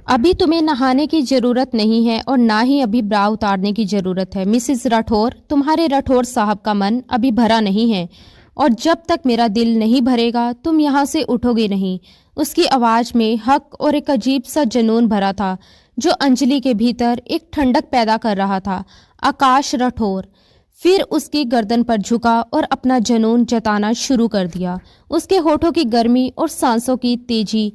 अभी तुम्हें नहाने की ज़रूरत नहीं है और ना ही अभी ब्रा उतारने की ज़रूरत है। मिसेस राठौर, तुम्हारे राठौर साहब का मन अभी भरा नहीं है और जब तक मेरा दिल नहीं भरेगा तुम यहाँ से उठोगे नहीं। उसकी आवाज़ में हक और एक अजीब सा जुनून भरा था जो अंजलि के भीतर एक ठंडक पैदा कर रहा था। आकाश राठौर फिर उसकी गर्दन पर झुका और अपना जुनून जताना शुरू कर दिया। उसके होठों की गर्मी और सांसों की तेजी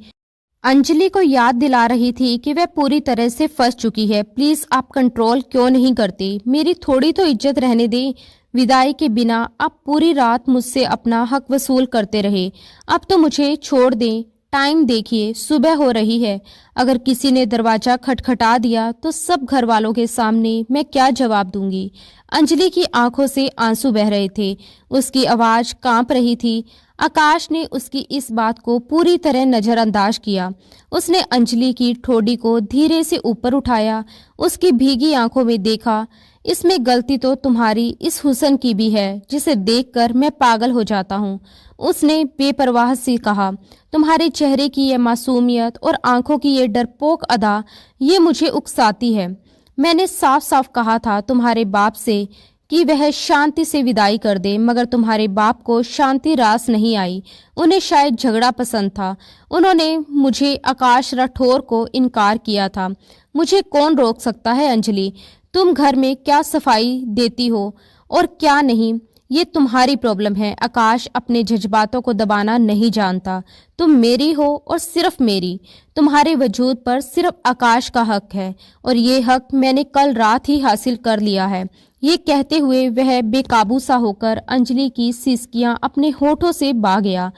अंजलि को याद दिला रही थी कि वह पूरी तरह से फंस चुकी है। प्लीज आप कंट्रोल क्यों नहीं करते? मेरी थोड़ी तो इज्जत रहने दें। विदाई के बिना आप पूरी रात मुझसे अपना हक वसूल करते रहे। अब तो मुझे छोड़ दें। टाइम देखिए, सुबह हो रही है। अगर किसी ने दरवाजा खटखटा दिया तो सब घर वालों के सामने मैं क्या जवाब दूंगी? अंजलि की आंखों से आंसू बह रहे थे, उसकी आवाज कांप रही थी। आकाश ने उसकी इस बात को पूरी तरह नजरअंदाज किया। उसने अंजलि की ठोड़ी को धीरे से ऊपर उठाया, उसकी भीगी आंखों में देखा। इसमें गलती तो तुम्हारी इस हुस्न की भी है जिसे देखकर मैं पागल हो जाता हूँ। उसने बेपरवाह से कहा, तुम्हारे चेहरे की ये मासूमियत और आंखों की ये डरपोक अदा, ये मुझे उकसाती है। मैंने साफ साफ कहा था तुम्हारे बाप से कि वह शांति से विदाई कर दे, मगर तुम्हारे बाप को शांति रास नहीं आई। उन्हें शायद झगड़ा पसंद था। उन्होंने मुझे आकाश राठौर को इनकार किया था। मुझे कौन रोक सकता है? अंजलि, तुम घर में क्या सफाई देती हो और क्या नहीं, ये तुम्हारी प्रॉब्लम है। आकाश अपने जज्बातों को दबाना नहीं जानता। तुम मेरी हो और सिर्फ मेरी। तुम्हारे वजूद पर सिर्फ आकाश का हक है और ये हक मैंने कल रात ही हासिल कर लिया है। ये कहते हुए वह बेकाबू सा होकर अंजलि की सिसकियां अपने होठों से बहा गया।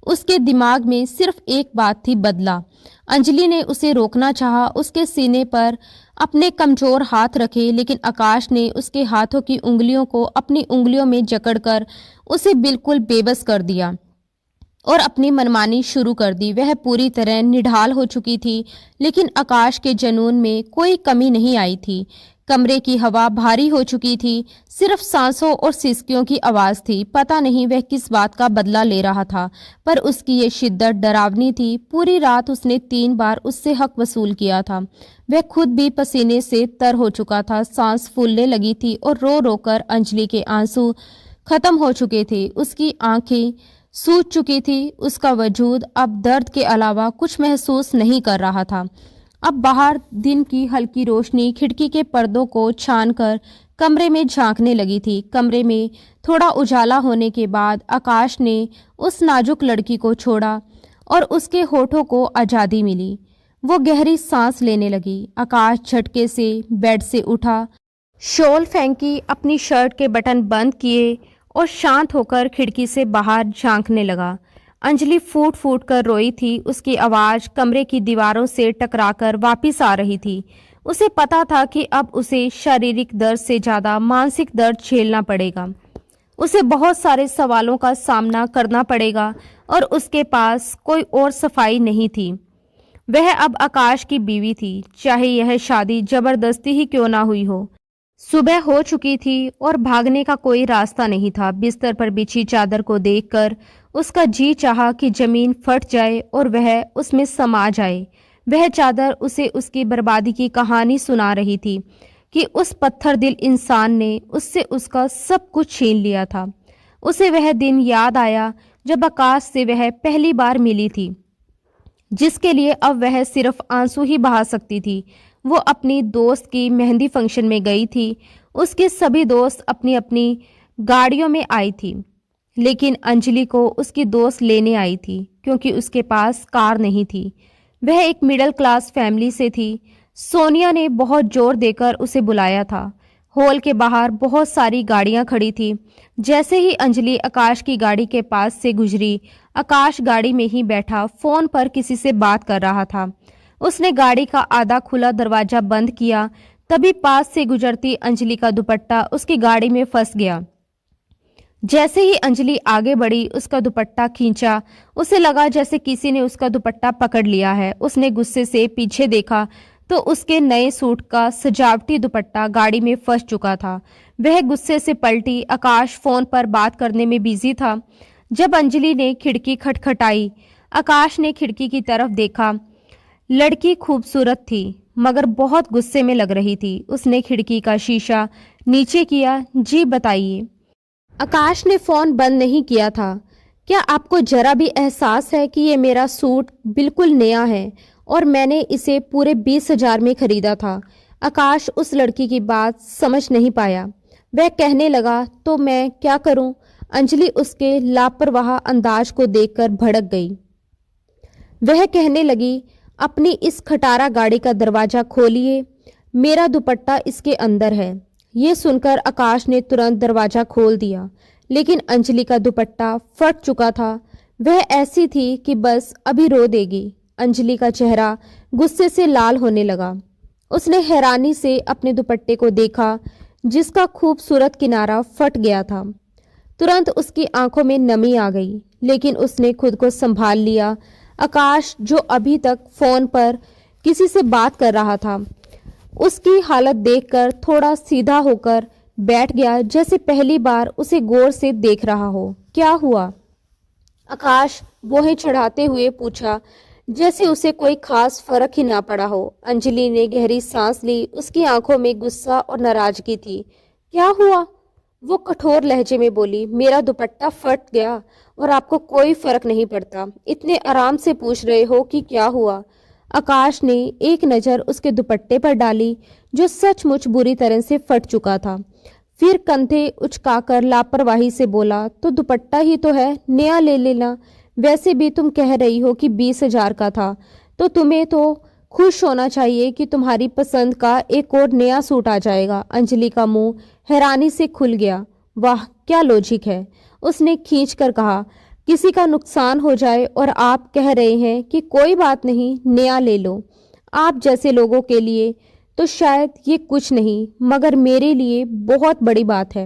उसके दिमाग में सिर्फ एक बात थी, बदला। अंजलि ने उसे रोकना चाहा, उसके सीने पर अपने कमजोर हाथ रखे, लेकिन आकाश ने उसके हाथों की उंगलियों को अपनी उंगलियों में जकड़कर उसे बिल्कुल बेबस कर दिया और अपनी मनमानी शुरू कर दी। वह पूरी तरह निढाल हो चुकी थी, लेकिन आकाश के जुनून में कोई कमी नहीं आई थी। कमरे की हवा भारी हो चुकी थी, सिर्फ सांसों और सिसकियों की आवाज थी। पता नहीं वह किस बात का बदला ले रहा था, पर उसकी ये शिद्दत डरावनी थी। पूरी रात उसने 3 बार उससे हक वसूल किया था। वह खुद भी पसीने से तर हो चुका था, सांस फूलने लगी थी और रो रो कर अंजलि के आंसू खत्म हो चुके थे। उसकी आंखें सूज चुकी थी, उसका वजूद अब दर्द के अलावा कुछ महसूस नहीं कर रहा था। अब बाहर दिन की हल्की रोशनी खिड़की के पर्दों को छानकर कमरे में झांकने लगी थी। कमरे में थोड़ा उजाला होने के बाद आकाश ने उस नाजुक लड़की को छोड़ा और उसके होठों को आज़ादी मिली। वो गहरी सांस लेने लगी। आकाश झटके से बेड से उठा, शॉल फेंकी, अपनी शर्ट के बटन बंद किए और शांत होकर खिड़की से बाहर झांकने लगा। अंजलि फूट फूट कर रोई थी। उसकी आवाज़ कमरे की दीवारों से टकराकर वापस आ रही थी। उसे पता था कि अब उसे शारीरिक दर्द से ज़्यादा मानसिक दर्द झेलना पड़ेगा। उसे बहुत सारे सवालों का सामना करना पड़ेगा और उसके पास कोई और सफाई नहीं थी। वह अब आकाश की बीवी थी, चाहे यह शादी जबरदस्ती ही क्यों ना हुई हो। सुबह हो चुकी थी और भागने का कोई रास्ता नहीं था। बिस्तर पर बिछी चादर को देखकर उसका जी चाहा कि जमीन फट जाए और वह उसमें समा जाए। वह चादर उसे उसकी बर्बादी की कहानी सुना रही थी कि उस पत्थर दिल इंसान ने उससे उसका सब कुछ छीन लिया था। उसे वह दिन याद आया जब आकाश से वह पहली बार मिली थी, जिसके लिए अब वह सिर्फ आंसू ही बहा सकती थी। वो अपनी दोस्त की मेहंदी फंक्शन में गई थी। उसके सभी दोस्त अपनी अपनी गाड़ियों में आई थी, लेकिन अंजलि को उसकी दोस्त लेने आई थी क्योंकि उसके पास कार नहीं थी। वह एक मिडिल क्लास फैमिली से थी। सोनिया ने बहुत जोर देकर उसे बुलाया था। हॉल के बाहर बहुत सारी गाड़ियां खड़ी थी। जैसे ही अंजलि आकाश की गाड़ी के पास से गुजरी, आकाश गाड़ी में ही बैठा फोन पर किसी से बात कर रहा था। उसने गाड़ी का आधा खुला दरवाजा बंद किया, तभी पास से गुजरती अंजलि का दुपट्टा उसकी गाड़ी में फंस गया। जैसे ही अंजलि आगे बढ़ी, उसका दुपट्टा खींचा। उसे लगा जैसे किसी ने उसका दुपट्टा पकड़ लिया है। उसने गुस्से से पीछे देखा तो उसके नए सूट का सजावटी दुपट्टा गाड़ी में फंस चुका था। वह गुस्से से पलटी। आकाश फोन पर बात करने में बिजी था। जब अंजलि ने खिड़की खटखटाई, आकाश ने खिड़की की तरफ देखा। लड़की खूबसूरत थी मगर बहुत गुस्से में लग रही थी। उसने खिड़की का शीशा नीचे किया। जी बताइए। आकाश ने फोन बंद नहीं किया था। क्या आपको जरा भी एहसास है कि ये मेरा सूट बिल्कुल नया है और मैंने इसे पूरे 20,000 में खरीदा था। आकाश उस लड़की की बात समझ नहीं पाया। वह कहने लगा, तो मैं क्या करूं? अंजलि उसके लापरवाह अंदाज को देखकर भड़क गई। वह कहने लगी, अपनी इस खटारा गाड़ी का दरवाजा खोलिए, मेरा दुपट्टा इसके अंदर है। ये सुनकर आकाश ने तुरंत दरवाजा खोल दिया, लेकिन अंजलि का दुपट्टा फट चुका था। वह ऐसी थी कि बस अभी रो देगी। अंजलि का चेहरा गुस्से से लाल होने लगा। उसने हैरानी से अपने दुपट्टे को देखा, जिसका खूबसूरत किनारा फट गया था। तुरंत उसकी आंखों में नमी आ गई, लेकिन उसने खुद को संभाल लिया। आकाश, जो अभी तक फोन पर किसी से बात कर रहा था, उसकी हालत देखकर थोड़ा सीधा होकर बैठ गया, जैसे पहली बार उसे गौर से देख रहा हो। क्या हुआ? आकाश बोहें चढ़ाते हुए पूछा, जैसे उसे कोई खास फर्क ही ना पड़ा हो। अंजलि ने गहरी सांस ली। उसकी आंखों में गुस्सा और नाराजगी थी। क्या हुआ? वो कठोर लहजे में बोली, मेरा दुपट्टा फट गया और आपको कोई फर्क नहीं पड़ता। इतने आराम से पूछ रहे हो कि क्या हुआ? आकाश ने एक नज़र उसके दुपट्टे पर डाली, जो सचमुच बुरी तरह से फट चुका था। फिर कंधे उचकाकर लापरवाही से बोला, तो दुपट्टा ही तो है, नया ले लेना। वैसे भी तुम कह रही हो कि 20,000 का था, तो तुम्हें तो खुश होना चाहिए कि तुम्हारी पसंद का एक और नया सूट आ जाएगा। अंजलि का मुंह हैरानी से खुल गया। वाह, क्या लॉजिक है, उसने खींच कर कहा। किसी का नुकसान हो जाए और आप कह रहे हैं कि कोई बात नहीं, नया ले लो। आप जैसे लोगों के लिए तो शायद ये कुछ नहीं, मगर मेरे लिए बहुत बड़ी बात है।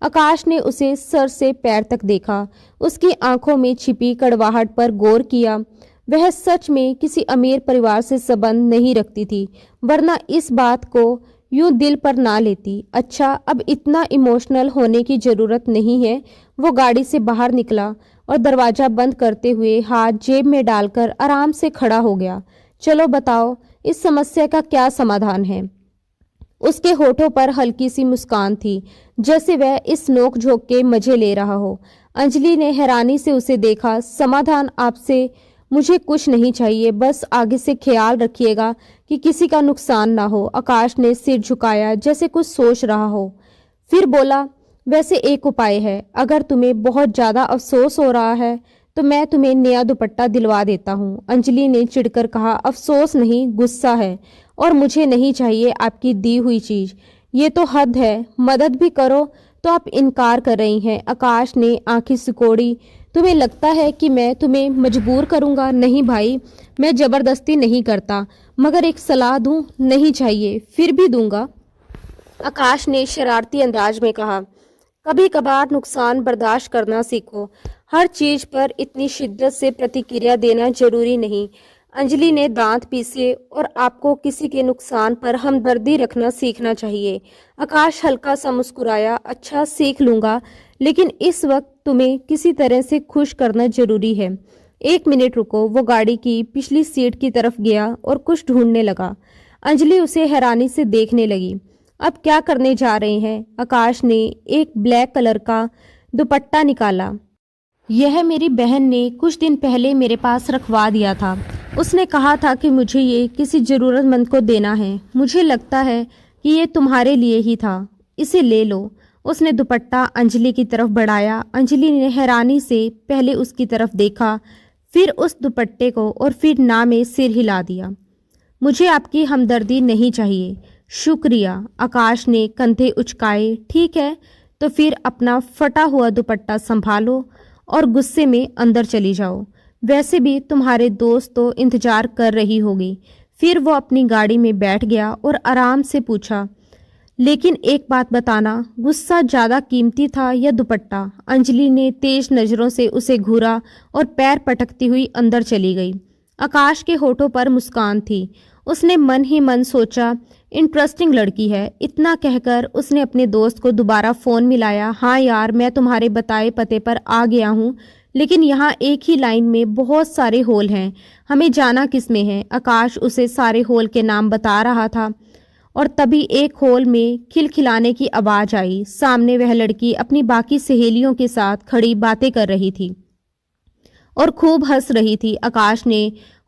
आकाश ने उसे सर से पैर तक देखा। उसकी आंखों में छिपी कड़वाहट पर गौर किया। वह सच में किसी अमीर परिवार से संबंध नहीं रखती थी, वरना इस बात को यूं दिल पर ना लेती। अच्छा, अब इतना इमोशनल होने की जरूरत नहीं है। वो गाड़ी से बाहर निकला और दरवाजा बंद करते हुए हाथ जेब में डालकर आराम से खड़ा हो गया। चलो बताओ, इस समस्या का क्या समाधान है? उसके होठों पर हल्की सी मुस्कान थी, जैसे वह इस नोक झोंक के मजे ले रहा हो। अंजलि ने हैरानी से उसे देखा। समाधान आपसे मुझे कुछ नहीं चाहिए, बस आगे से ख्याल रखिएगा कि किसी का नुकसान ना हो। आकाश ने सिर झुकाया, जैसे कुछ सोच रहा हो। फिर बोला, वैसे एक उपाय है। अगर तुम्हें बहुत ज़्यादा अफसोस हो रहा है तो मैं तुम्हें नया दुपट्टा दिलवा देता हूँ। अंजलि ने चिढ़कर कहा, अफसोस नहीं, गुस्सा है, और मुझे नहीं चाहिए आपकी दी हुई चीज़। ये तो हद है, मदद भी करो तो आप इनकार कर रही हैं। आकाश ने आंखें सिकोड़ी। तुम्हें लगता है कि मैं तुम्हें मजबूर करूँगा? नहीं भाई, मैं ज़बरदस्ती नहीं करता, मगर एक सलाह दूँ? नहीं चाहिए, फिर भी दूंगा। आकाश ने शरारती अंदाज में कहा, कभी कभार नुकसान बर्दाश्त करना सीखो। हर चीज पर इतनी शिद्दत से प्रतिक्रिया देना जरूरी नहीं। अंजलि ने दांत पीसे, और आपको किसी के नुकसान पर हमदर्दी रखना सीखना चाहिए। आकाश हल्का सा मुस्कुराया, अच्छा सीख लूंगा, लेकिन इस वक्त तुम्हें किसी तरह से खुश करना जरूरी है। 1 मिनट रुको। वो गाड़ी की पिछली सीट की तरफ गया और कुछ ढूंढने लगा। अंजलि उसे हैरानी से देखने लगी। अब क्या करने जा रहे हैं? आकाश ने एक ब्लैक कलर का दुपट्टा निकाला। यह मेरी बहन ने कुछ दिन पहले मेरे पास रखवा दिया था। उसने कहा था कि मुझे ये किसी ज़रूरतमंद को देना है। मुझे लगता है कि ये तुम्हारे लिए ही था, इसे ले लो। उसने दुपट्टा अंजलि की तरफ बढ़ाया। अंजलि ने हैरानी से पहले उसकी तरफ देखा, फिर उस दुपट्टे को, और फिर ना में सिर हिला दिया। मुझे आपकी हमदर्दी नहीं चाहिए। शुक्रिया। आकाश ने कंधे उचकाए। ठीक है, तो फिर अपना फटा हुआ दुपट्टा संभालो और गुस्से में अंदर चली जाओ। वैसे भी तुम्हारे दोस्त तो इंतजार कर रही होगी। फिर वो अपनी गाड़ी में बैठ गया और आराम से पूछा, लेकिन एक बात बताना, गुस्सा ज़्यादा कीमती था या दुपट्टा? अंजलि ने तेज नज़रों से उसे घूरा और पैर पटकती हुई अंदर चली गई। आकाश के होठों पर मुस्कान थी। उसने मन ही मन सोचा, इंटरेस्टिंग लड़की है। इतना कहकर उसने अपने दोस्त को दोबारा फ़ोन मिलाया। हाँ यार, मैं तुम्हारे बताए पते पर आ गया हूँ, लेकिन यहाँ एक ही लाइन में बहुत सारे होल हैं, हमें जाना किस में है। आकाश उसे सारे होल के नाम बता रहा था और तभी एक होल में खिलखिलाने की आवाज़ आई। सामने वह लड़की अपनी बाकी सहेलियों के साथ खड़ी बातें कर रही थी और खूब हंस रही थी। आकाश ने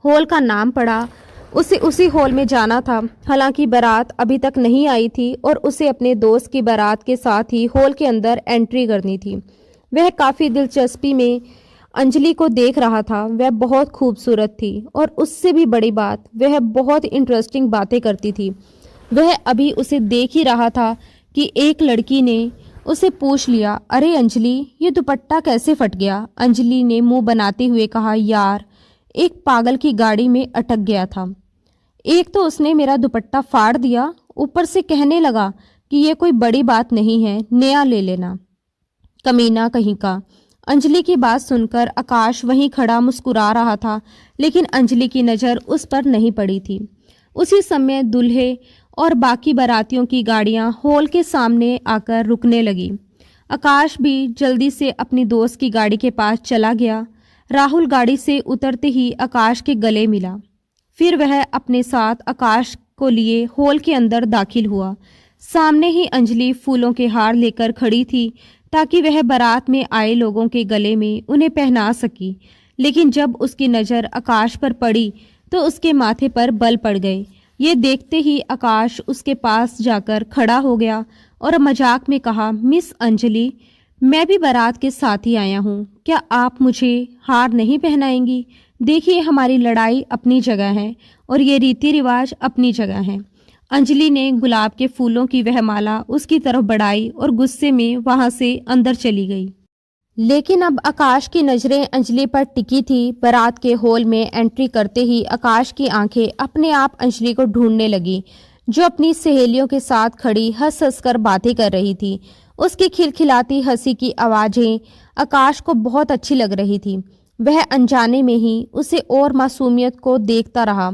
हॉल का नाम पढ़ा। उसे उसी हॉल में जाना था। हालांकि बारात अभी तक नहीं आई थी और उसे अपने दोस्त की बारात के साथ ही हॉल के अंदर एंट्री करनी थी। वह काफ़ी दिलचस्पी में अंजलि को देख रहा था। वह बहुत खूबसूरत थी और उससे भी बड़ी बात, वह बहुत इंटरेस्टिंग बातें करती थी। वह अभी उसे देख ही रहा था कि एक लड़की ने उसे पूछ लिया, अरे अंजलि, ये दुपट्टा कैसे फट गया? अंजलि ने मुंह बनाते हुए कहा, यार, एक पागल की गाड़ी में अटक गया था। एक तो उसने मेरा दुपट्टा फाड़ दिया, ऊपर से कहने लगा कि ये कोई बड़ी बात नहीं है, नया ले लेना। कमीना कहीं का। अंजलि की बात सुनकर आकाश वहीं खड़ा मुस्कुरा रहा था, लेकिन अंजलि की नज़र उस पर नहीं पड़ी थी। उसी समय दूल्हे और बाकी बारातियों की गाड़ियां हॉल के सामने आकर रुकने लगी। आकाश भी जल्दी से अपनी दोस्त की गाड़ी के पास चला गया। राहुल गाड़ी से उतरते ही आकाश के गले मिला। फिर वह अपने साथ आकाश को लिए हॉल के अंदर दाखिल हुआ। सामने ही अंजलि फूलों के हार लेकर खड़ी थी ताकि वह बारात में आए लोगों के गले में उन्हें पहना सकी। लेकिन जब उसकी नज़र आकाश पर पड़ी तो उसके माथे पर बल पड़ गए। ये देखते ही आकाश उसके पास जाकर खड़ा हो गया और मजाक में कहा, मिस अंजलि, मैं भी बारात के साथ ही आया हूँ, क्या आप मुझे हार नहीं पहनाएंगी? देखिए, हमारी लड़ाई अपनी जगह है और ये रीति रिवाज अपनी जगह है। अंजलि ने गुलाब के फूलों की वह माला उसकी तरफ बढ़ाई और गुस्से में वहां से अंदर चली गई। लेकिन अब आकाश की नज़रें अंजलि पर टिकी थी। बारात के हॉल में एंट्री करते ही आकाश की आंखें अपने आप अंजलि को ढूंढने लगी, जो अपनी सहेलियों के साथ खड़ी हंस हंस कर बातें कर रही थी। उसकी खिलखिलाती हंसी की आवाज़ें आकाश को बहुत अच्छी लग रही थी। वह अनजाने में ही उसे और मासूमियत को देखता रहा।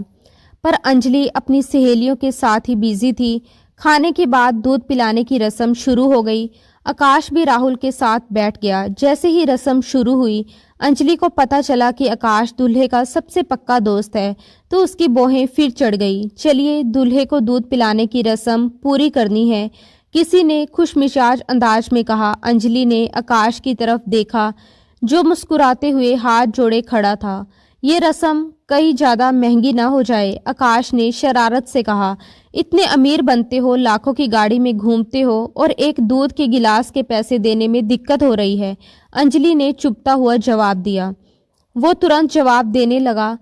पर अंजलि अपनी सहेलियों के साथ ही बिजी थी। खाने के बाद दूध पिलाने की रस्म शुरू हो गई। आकाश भी राहुल के साथ बैठ गया। जैसे ही रस्म शुरू हुई, अंजलि को पता चला कि आकाश दूल्हे का सबसे पक्का दोस्त है, तो उसकी भौहें फिर चढ़ गई। चलिए, दूल्हे को दूध पिलाने की रस्म पूरी करनी है, किसी ने खुशमिजाज अंदाज में कहा। अंजलि ने आकाश की तरफ देखा, जो मुस्कुराते हुए हाथ जोड़े खड़ा था। ये रस्म कहीं ज़्यादा महंगी ना हो जाए? आकाश ने शरारत से कहा। इतने अमीर बनते हो, लाखों की गाड़ी में घूमते हो और एक दूध के गिलास के पैसे देने में दिक्कत हो रही है? अंजलि ने चुपता हुआ जवाब दिया। वो तुरंत जवाब देने लगा,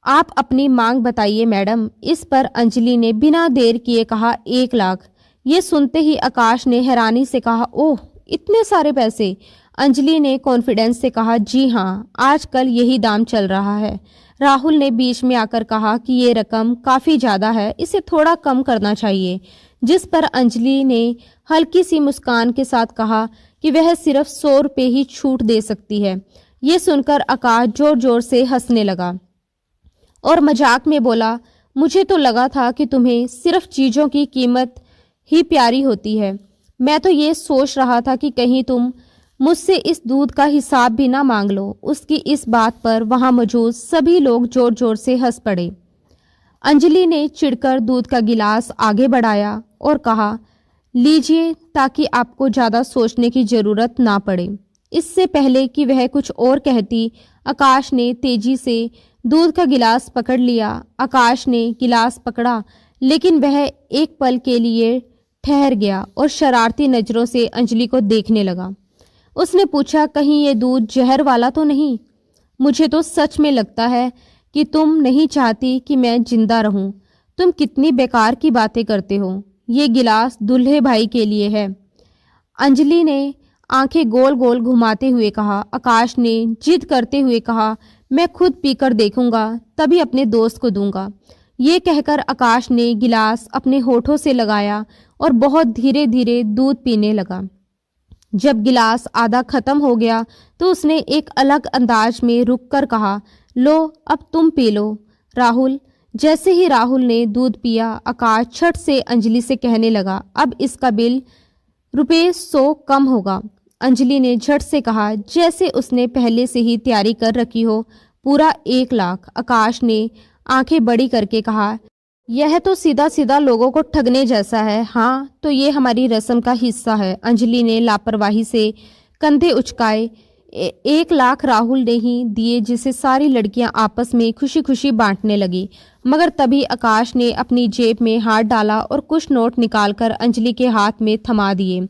आप अपनी मांग बताइए मैडम। इस पर अंजलि ने बिना देर किए कहा, 1 लाख। ये सुनते ही आकाश ने हैरानी से कहा, ओह, इतने सारे पैसे? अंजलि ने कॉन्फिडेंस से कहा, जी हाँ, आजकल यही दाम चल रहा है। राहुल ने बीच में आकर कहा कि ये रकम काफ़ी ज़्यादा है, इसे थोड़ा कम करना चाहिए। जिस पर अंजलि ने हल्की सी मुस्कान के साथ कहा कि वह सिर्फ 100 रुपये ही छूट दे सकती है। ये सुनकर आकाश जोर जोर से हंसने लगा और मजाक में बोला, मुझे तो लगा था कि तुम्हें सिर्फ चीज़ों की कीमत ही प्यारी होती है। मैं तो ये सोच रहा था कि कहीं तुम मुझसे इस दूध का हिसाब भी ना मांग लो। उसकी इस बात पर वहां मौजूद सभी लोग जोर जोर से हंस पड़े। अंजलि ने चिढ़कर दूध का गिलास आगे बढ़ाया और कहा, लीजिए, ताकि आपको ज़्यादा सोचने की ज़रूरत ना पड़े। इससे पहले कि वह कुछ और कहती, आकाश ने तेजी से दूध का गिलास पकड़ लिया। आकाश ने गिलास पकड़ा, लेकिन वह एक पल के लिए ठहर गया और शरारती नज़रों से अंजलि को देखने लगा। उसने पूछा, कहीं ये दूध जहर वाला तो नहीं? मुझे तो सच में लगता है कि तुम नहीं चाहती कि मैं जिंदा रहूं। तुम कितनी बेकार की बातें करते हो। ये गिलास दूल्हे भाई के लिए है। अंजलि ने आंखें गोल गोल घुमाते हुए कहा। आकाश ने जिद करते हुए कहा, मैं खुद पीकर देखूंगा, तभी अपने दोस्त को दूंगा। ये कहकर आकाश ने गिलास अपने होठों से लगाया और बहुत धीरे धीरे दूध पीने लगा। जब गिलास आधा खत्म हो गया तो उसने एक अलग अंदाज में रुककर कहा, लो, अब तुम पी लो राहुल। जैसे ही राहुल ने दूध पिया, आकाश छट से अंजलि से कहने लगा, अब इसका बिल ₹100 कम होगा। अंजलि ने झट से कहा, जैसे उसने पहले से ही तैयारी कर रखी हो। पूरा 1 लाख। आकाश ने आंखें बड़ी करके कहा, यह तो सीधा सीधा लोगों को ठगने जैसा है। हाँ, तो ये हमारी रस्म का हिस्सा है। अंजलि ने लापरवाही से कंधे उचकाए। 1 लाख राहुल ने ही दिए, जिसे सारी लड़कियां आपस में खुशी खुशी बांटने लगी। मगर तभी आकाश ने अपनी जेब में हाथ डाला और कुछ नोट निकालकर अंजलि के हाथ में थमा दिए।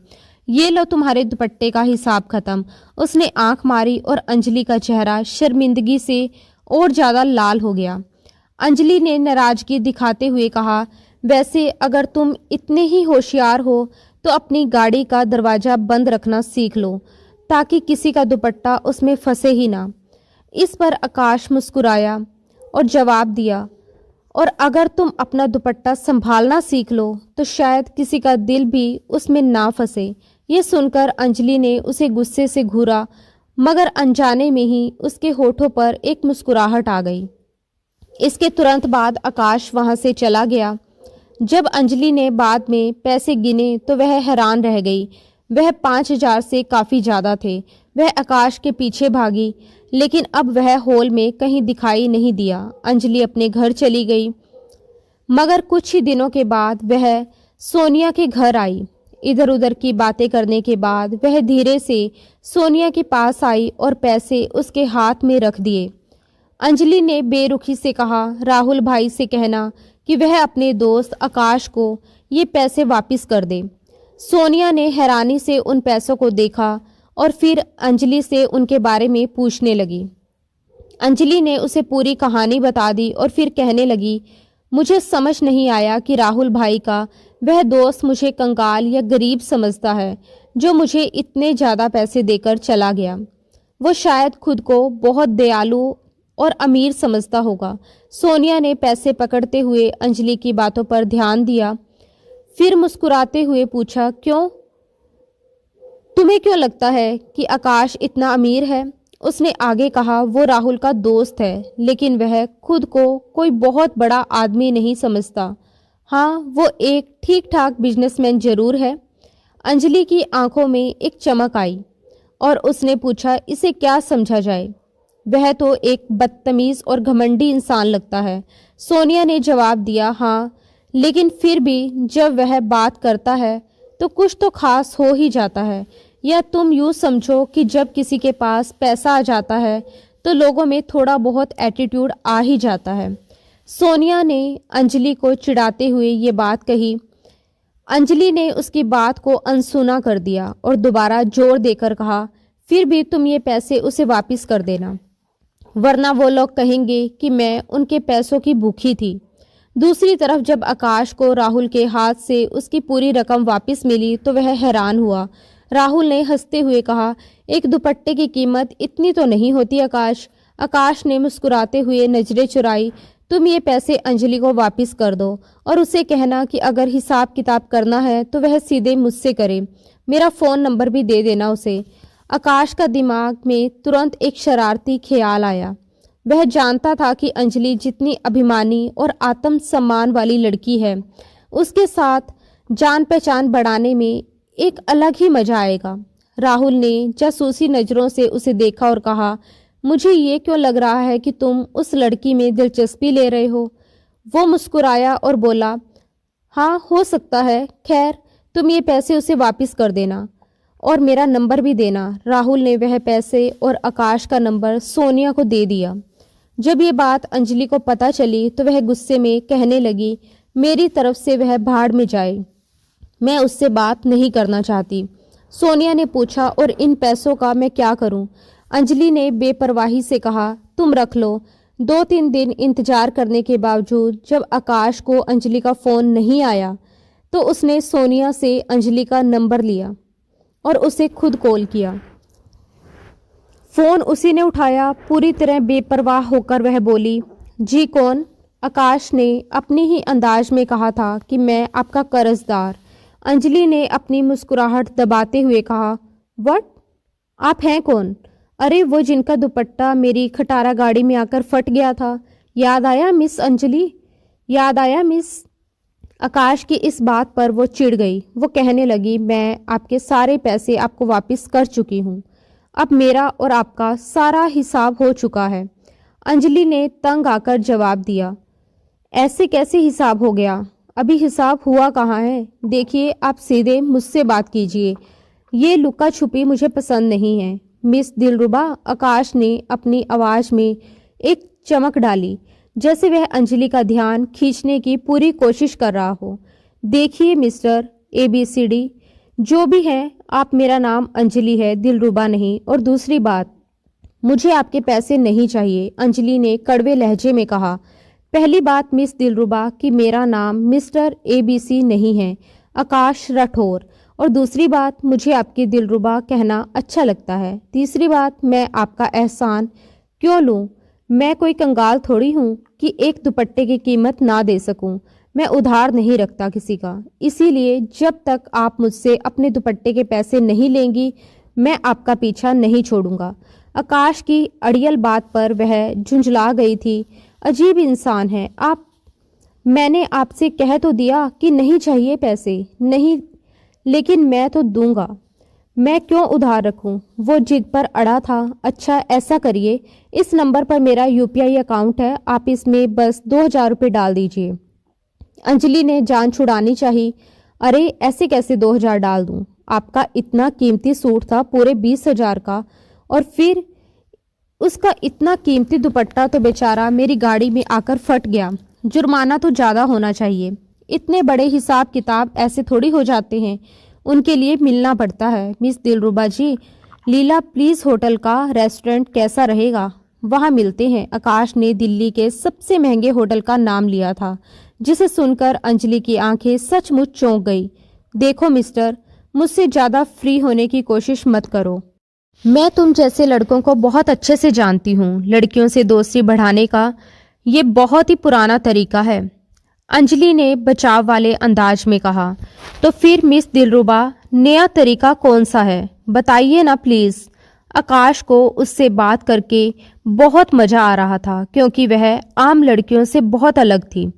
ये लो तुम्हारे दुपट्टे का हिसाब खत्म। उसने आंख मारी और अंजलि का चेहरा शर्मिंदगी से और ज्यादा लाल हो गया। अंजलि ने नाराजगी दिखाते हुए कहा, वैसे अगर तुम इतने ही होशियार हो तो अपनी गाड़ी का दरवाजा बंद रखना सीख लो, ताकि किसी का दुपट्टा उसमें फंसे ही ना। इस पर आकाश मुस्कुराया और जवाब दिया, और अगर तुम अपना दुपट्टा संभालना सीख लो तो शायद किसी का दिल भी उसमें ना फंसे। ये सुनकर अंजलि ने उसे गुस्से से घूरा, मगर अनजाने में ही उसके होठों पर एक मुस्कुराहट आ गई। इसके तुरंत बाद आकाश वहां से चला गया। जब अंजलि ने बाद में पैसे गिने तो वह हैरान रह गई। वह 5,000 से काफ़ी ज़्यादा थे। वह आकाश के पीछे भागी, लेकिन अब वह हॉल में कहीं दिखाई नहीं दिया। अंजलि अपने घर चली गई, मगर कुछ ही दिनों के बाद वह सोनिया के घर आई। इधर उधर की बातें करने के बाद वह धीरे से सोनिया के पास आई और पैसे उसके हाथ में रख दिए। अंजलि ने बेरुखी से कहा, राहुल भाई से कहना कि वह अपने दोस्त आकाश को ये पैसे वापस कर दे। सोनिया ने हैरानी से उन पैसों को देखा और फिर अंजलि से उनके बारे में पूछने लगी। अंजलि ने उसे पूरी कहानी बता दी और फिर कहने लगी, मुझे समझ नहीं आया कि राहुल भाई का वह दोस्त मुझे कंगाल या गरीब समझता है जो मुझे इतने ज़्यादा पैसे देकर चला गया। वो शायद खुद को बहुत दयालु और अमीर समझता होगा। सोनिया ने पैसे पकड़ते हुए अंजलि की बातों पर ध्यान दिया, फिर मुस्कुराते हुए पूछा, क्यों? तुम्हें क्यों लगता है कि आकाश इतना अमीर है? उसने आगे कहा, वो राहुल का दोस्त है, लेकिन वह खुद को कोई बहुत बड़ा आदमी नहीं समझता। हाँ, वो एक ठीक ठाक बिजनेसमैन जरूर है। अंजलि की आंखों में एक चमक आई और उसने पूछा, इसे क्या समझा जाए? वह तो एक बदतमीज और घमंडी इंसान लगता है। सोनिया ने जवाब दिया, हाँ, लेकिन फिर भी जब वह बात करता है तो कुछ तो खास हो ही जाता है। या तुम यूँ समझो कि जब किसी के पास पैसा आ जाता है तो लोगों में थोड़ा बहुत एटीट्यूड आ ही जाता है। सोनिया ने अंजलि को चिढ़ाते हुए ये बात कही। अंजलि ने उसकी बात को अनसुना कर दिया और दोबारा जोर देकर कहा, फिर भी तुम ये पैसे उसे वापस कर देना, वरना वो लोग कहेंगे कि मैं उनके पैसों की भूखी थी। दूसरी तरफ जब आकाश को राहुल के हाथ से उसकी पूरी रकम वापस मिली तो वह हैरान हुआ। राहुल ने हंसते हुए कहा, एक दुपट्टे की कीमत इतनी तो नहीं होती आकाश। आकाश ने मुस्कुराते हुए नजरें चुराई। तुम ये पैसे अंजलि को वापस कर दो और उसे कहना कि अगर हिसाब किताब करना है तो वह सीधे मुझसे करे। मेरा फ़ोन नंबर भी दे देना उसे। आकाश का दिमाग में तुरंत एक शरारती ख्याल आया। वह जानता था कि अंजलि जितनी अभिमानी और आत्मसम्मान वाली लड़की है, उसके साथ जान पहचान बढ़ाने में एक अलग ही मजा आएगा। राहुल ने जासूसी नज़रों से उसे देखा और कहा, मुझे ये क्यों लग रहा है कि तुम उस लड़की में दिलचस्पी ले रहे हो? वो मुस्कुराया और बोला, हाँ, हो सकता है। खैर, तुम ये पैसे उसे वापस कर देना और मेरा नंबर भी देना। राहुल ने वह पैसे और आकाश का नंबर सोनिया को दे दिया। जब ये बात अंजलि को पता चली तो वह गुस्से में कहने लगी, मेरी तरफ से वह भाड़ में जाए, मैं उससे बात नहीं करना चाहती। सोनिया ने पूछा, और इन पैसों का मैं क्या करूं? अंजलि ने बेपरवाही से कहा, तुम रख लो। 2-3 दिन इंतजार करने के बावजूद जब आकाश को अंजलि का फ़ोन नहीं आया तो उसने सोनिया से अंजलि का नंबर लिया और उसे खुद कॉल किया। फ़ोन उसी ने उठाया। पूरी तरह बेपरवाह होकर वह बोली, जी कौन? आकाश ने अपनी ही अंदाज में कहा था कि मैं आपका कर्जदार। अंजलि ने अपनी मुस्कुराहट दबाते हुए कहा, व्हाट? आप हैं कौन? अरे, वो जिनका दुपट्टा मेरी खटारा गाड़ी में आकर फट गया था। याद आया मिस अंजलि? याद आया मिस? आकाश की इस बात पर वो चिढ़ गई। वो कहने लगी, मैं आपके सारे पैसे आपको वापस कर चुकी हूँ। अब मेरा और आपका सारा हिसाब हो चुका है। अंजलि ने तंग आकर जवाब दिया, ऐसे कैसे हिसाब हो गया? अभी हिसाब हुआ कहाँ है? देखिए, आप सीधे मुझसे बात कीजिए। ये लुका छुपी मुझे पसंद नहीं है। मिस दिलरुबा, आकाश ने अपनी आवाज़ में एक चमक डाली, जैसे वह अंजलि का ध्यान खींचने की पूरी कोशिश कर रहा हो। देखिए मिस्टर ABCD, जो भी है, आप, मेरा नाम अंजलि है, दिलरुबा नहीं। और दूसरी बात, मुझे आपके पैसे नहीं चाहिए, अंजलि ने कड़वे लहजे में कहा। पहली बात मिस दिलरुबा कि मेरा नाम मिस्टर ABC नहीं है, आकाश राठौर। और दूसरी बात, मुझे आपकी दिलरुबा कहना अच्छा लगता है। तीसरी बात, मैं आपका एहसान क्यों लूं? मैं कोई कंगाल थोड़ी हूँ कि एक दुपट्टे की कीमत ना दे सकूं। मैं उधार नहीं रखता किसी का, इसीलिए जब तक आप मुझसे अपने दुपट्टे के पैसे नहीं लेंगी, मैं आपका पीछा नहीं छोड़ूंगा। आकाश की अड़ियल बात पर वह झुंझला गई थी। अजीब इंसान है आप। मैंने आपसे कह तो दिया कि नहीं चाहिए पैसे, नहीं, लेकिन मैं तो दूंगा। मैं क्यों उधार रखूं? वो जिद पर अड़ा था। अच्छा, ऐसा करिए, इस नंबर पर मेरा UPI अकाउंट है, आप इसमें बस 2000 रुपये डाल दीजिए। अंजलि ने जान छुड़ानी चाहिए। अरे, ऐसे कैसे 2000 डाल दूं? आपका इतना कीमती सूट था, पूरे 20,000 का, और फिर उसका इतना कीमती दुपट्टा तो बेचारा मेरी गाड़ी में आकर फट गया। जुर्माना तो ज़्यादा होना चाहिए। इतने बड़े हिसाब किताब ऐसे थोड़ी हो जाते हैं, उनके लिए मिलना पड़ता है। Miss Dilruba ji, Leela palace hotel का रेस्टोरेंट कैसा रहेगा? वहाँ मिलते हैं। आकाश ने दिल्ली के सबसे महंगे होटल का नाम लिया था, जिसे सुनकर अंजलि की आंखें सचमुच चौंक गई। देखो मिस्टर, मुझसे ज़्यादा फ्री होने की कोशिश मत करो। मैं तुम जैसे लड़कों को बहुत अच्छे से जानती हूँ। लड़कियों से दोस्ती बढ़ाने का ये बहुत ही पुराना तरीका है, अंजलि ने बचाव वाले अंदाज में कहा। तो फिर मिस दिलरुबा, नया तरीका कौन सा है? बताइए ना प्लीज़। आकाश को उससे बात करके बहुत मज़ा आ रहा था, क्योंकि वह आम लड़कियों से बहुत अलग थी।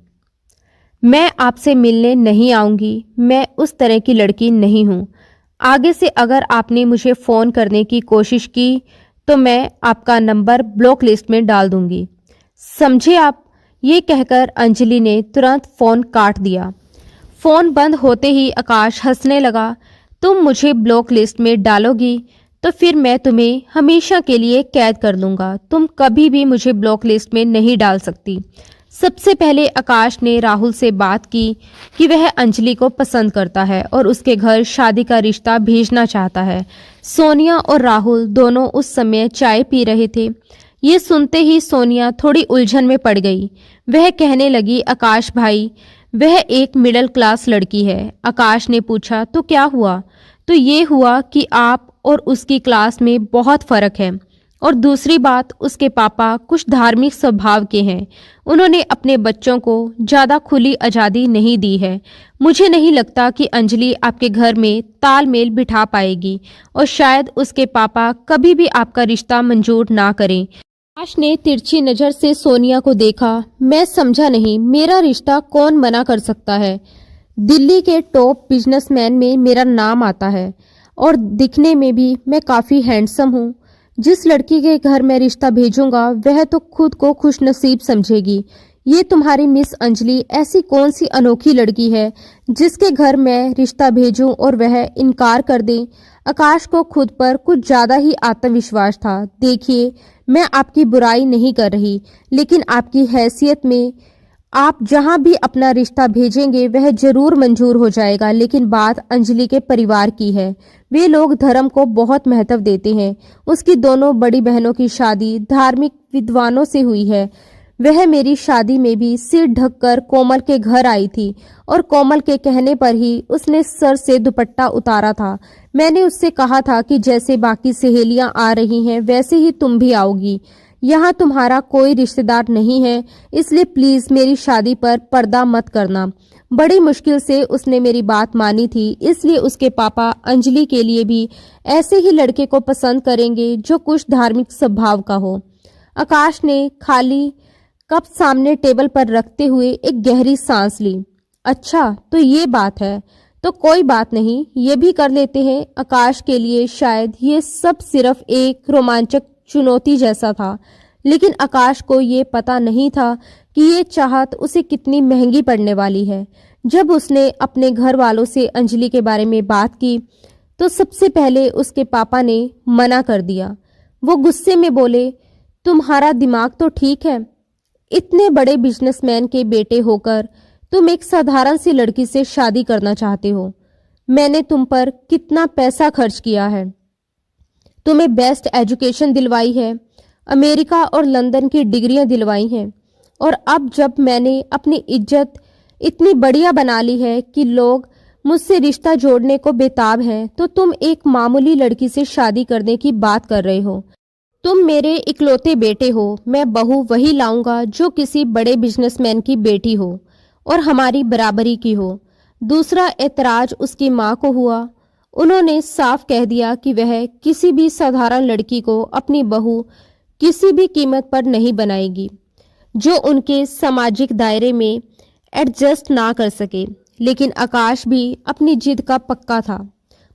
मैं आपसे मिलने नहीं आऊँगी, मैं उस तरह की लड़की नहीं हूँ। आगे से अगर आपने मुझे फ़ोन करने की कोशिश की तो मैं आपका नंबर ब्लॉक लिस्ट में डाल दूँगी, समझे आप? ये कहकर अंजलि ने तुरंत फ़ोन काट दिया। फ़ोन बंद होते ही आकाश हंसने लगा। तुम मुझे ब्लॉक लिस्ट में डालोगी तो फिर मैं तुम्हें हमेशा के लिए कैद कर लूँगा। तुम कभी भी मुझे ब्लॉक लिस्ट में नहीं डाल सकती। सबसे पहले आकाश ने राहुल से बात की कि वह अंजलि को पसंद करता है और उसके घर शादी का रिश्ता भेजना चाहता है। सोनिया और राहुल दोनों उस समय चाय पी रहे थे। ये सुनते ही सोनिया थोड़ी उलझन में पड़ गई। वह कहने लगी, आकाश भाई, वह एक मिडिल क्लास लड़की है। आकाश ने पूछा, तो क्या हुआ? तो ये हुआ कि आप और उसकी क्लास में बहुत फ़र्क है, और दूसरी बात, उसके पापा कुछ धार्मिक स्वभाव के हैं। उन्होंने अपने बच्चों को ज़्यादा खुली आज़ादी नहीं दी है। मुझे नहीं लगता कि अंजलि आपके घर में तालमेल बिठा पाएगी, और शायद उसके पापा कभी भी आपका रिश्ता मंजूर ना करें। आकाश ने तिरछी नज़र से सोनिया को देखा। मैं समझा नहीं, मेरा रिश्ता कौन मना कर सकता है? दिल्ली के टॉप बिजनेसमैन में मेरा नाम आता है, और दिखने में भी मैं काफ़ी हैंडसम हूँ। जिस लड़की के घर मैं रिश्ता भेजूंगा वह तो खुद को खुशनसीब समझेगी। ये तुम्हारी मिस अंजलि ऐसी कौन सी अनोखी लड़की है जिसके घर मैं रिश्ता भेजूं और वह इनकार कर दे? आकाश को खुद पर कुछ ज़्यादा ही आत्मविश्वास था। देखिए, मैं आपकी बुराई नहीं कर रही, लेकिन आपकी हैसियत में आप जहां भी अपना रिश्ता भेजेंगे वह जरूर मंजूर हो जाएगा। लेकिन बात अंजलि के परिवार की है। वे लोग धर्म को बहुत महत्व देते हैं। उसकी दोनों बड़ी बहनों की शादी धार्मिक विद्वानों से हुई है। वह मेरी शादी में भी सिर ढककर कोमल के घर आई थी, और कोमल के कहने पर ही उसने सर से दुपट्टा उतारा था। मैंने उससे कहा था कि जैसे बाकी सहेलियां आ रही हैं वैसे ही तुम भी आओगी। यहाँ तुम्हारा कोई रिश्तेदार नहीं है, इसलिए प्लीज मेरी शादी पर पर्दा मत करना। बड़ी मुश्किल से उसने मेरी बात मानी थी, इसलिए उसके पापा अंजलि के लिए भी ऐसे ही लड़के को पसंद करेंगे जो कुछ धार्मिक स्वभाव का हो। आकाश ने खाली कप सामने टेबल पर रखते हुए एक गहरी सांस ली। अच्छा, तो ये बात है। तो कोई बात नहीं, ये भी कर लेते हैं। आकाश के लिए शायद ये सब सिर्फ एक रोमांचक चुनौती जैसा था, लेकिन आकाश को ये पता नहीं था कि ये चाहत उसे कितनी महंगी पड़ने वाली है। जब उसने अपने घर वालों से अंजलि के बारे में बात की, तो सबसे पहले उसके पापा ने मना कर दिया। वो गुस्से में बोले, तुम्हारा दिमाग तो ठीक है, इतने बड़े बिजनेसमैन के बेटे होकर तुम एक साधारण सी लड़की से शादी करना चाहते हो। मैंने तुम पर कितना पैसा खर्च किया है, तुम्हें बेस्ट एजुकेशन दिलवाई है, अमेरिका और लंदन की डिग्रियां दिलवाई हैं, और अब जब मैंने अपनी इज्जत इतनी बढ़िया बना ली है कि लोग मुझसे रिश्ता जोड़ने को बेताब हैं, तो तुम एक मामूली लड़की से शादी करने की बात कर रहे हो। तुम मेरे इकलौते बेटे हो, मैं बहू वही लाऊंगा जो किसी बड़े बिजनेसमैन की बेटी हो और हमारी बराबरी की हो। दूसरा एतराज उसकी माँ को हुआ। उन्होंने साफ कह दिया कि वह किसी भी साधारण लड़की को अपनी बहू किसी भी कीमत पर नहीं बनाएगी जो उनके सामाजिक दायरे में एडजस्ट ना कर सके। लेकिन आकाश भी अपनी जिद का पक्का था।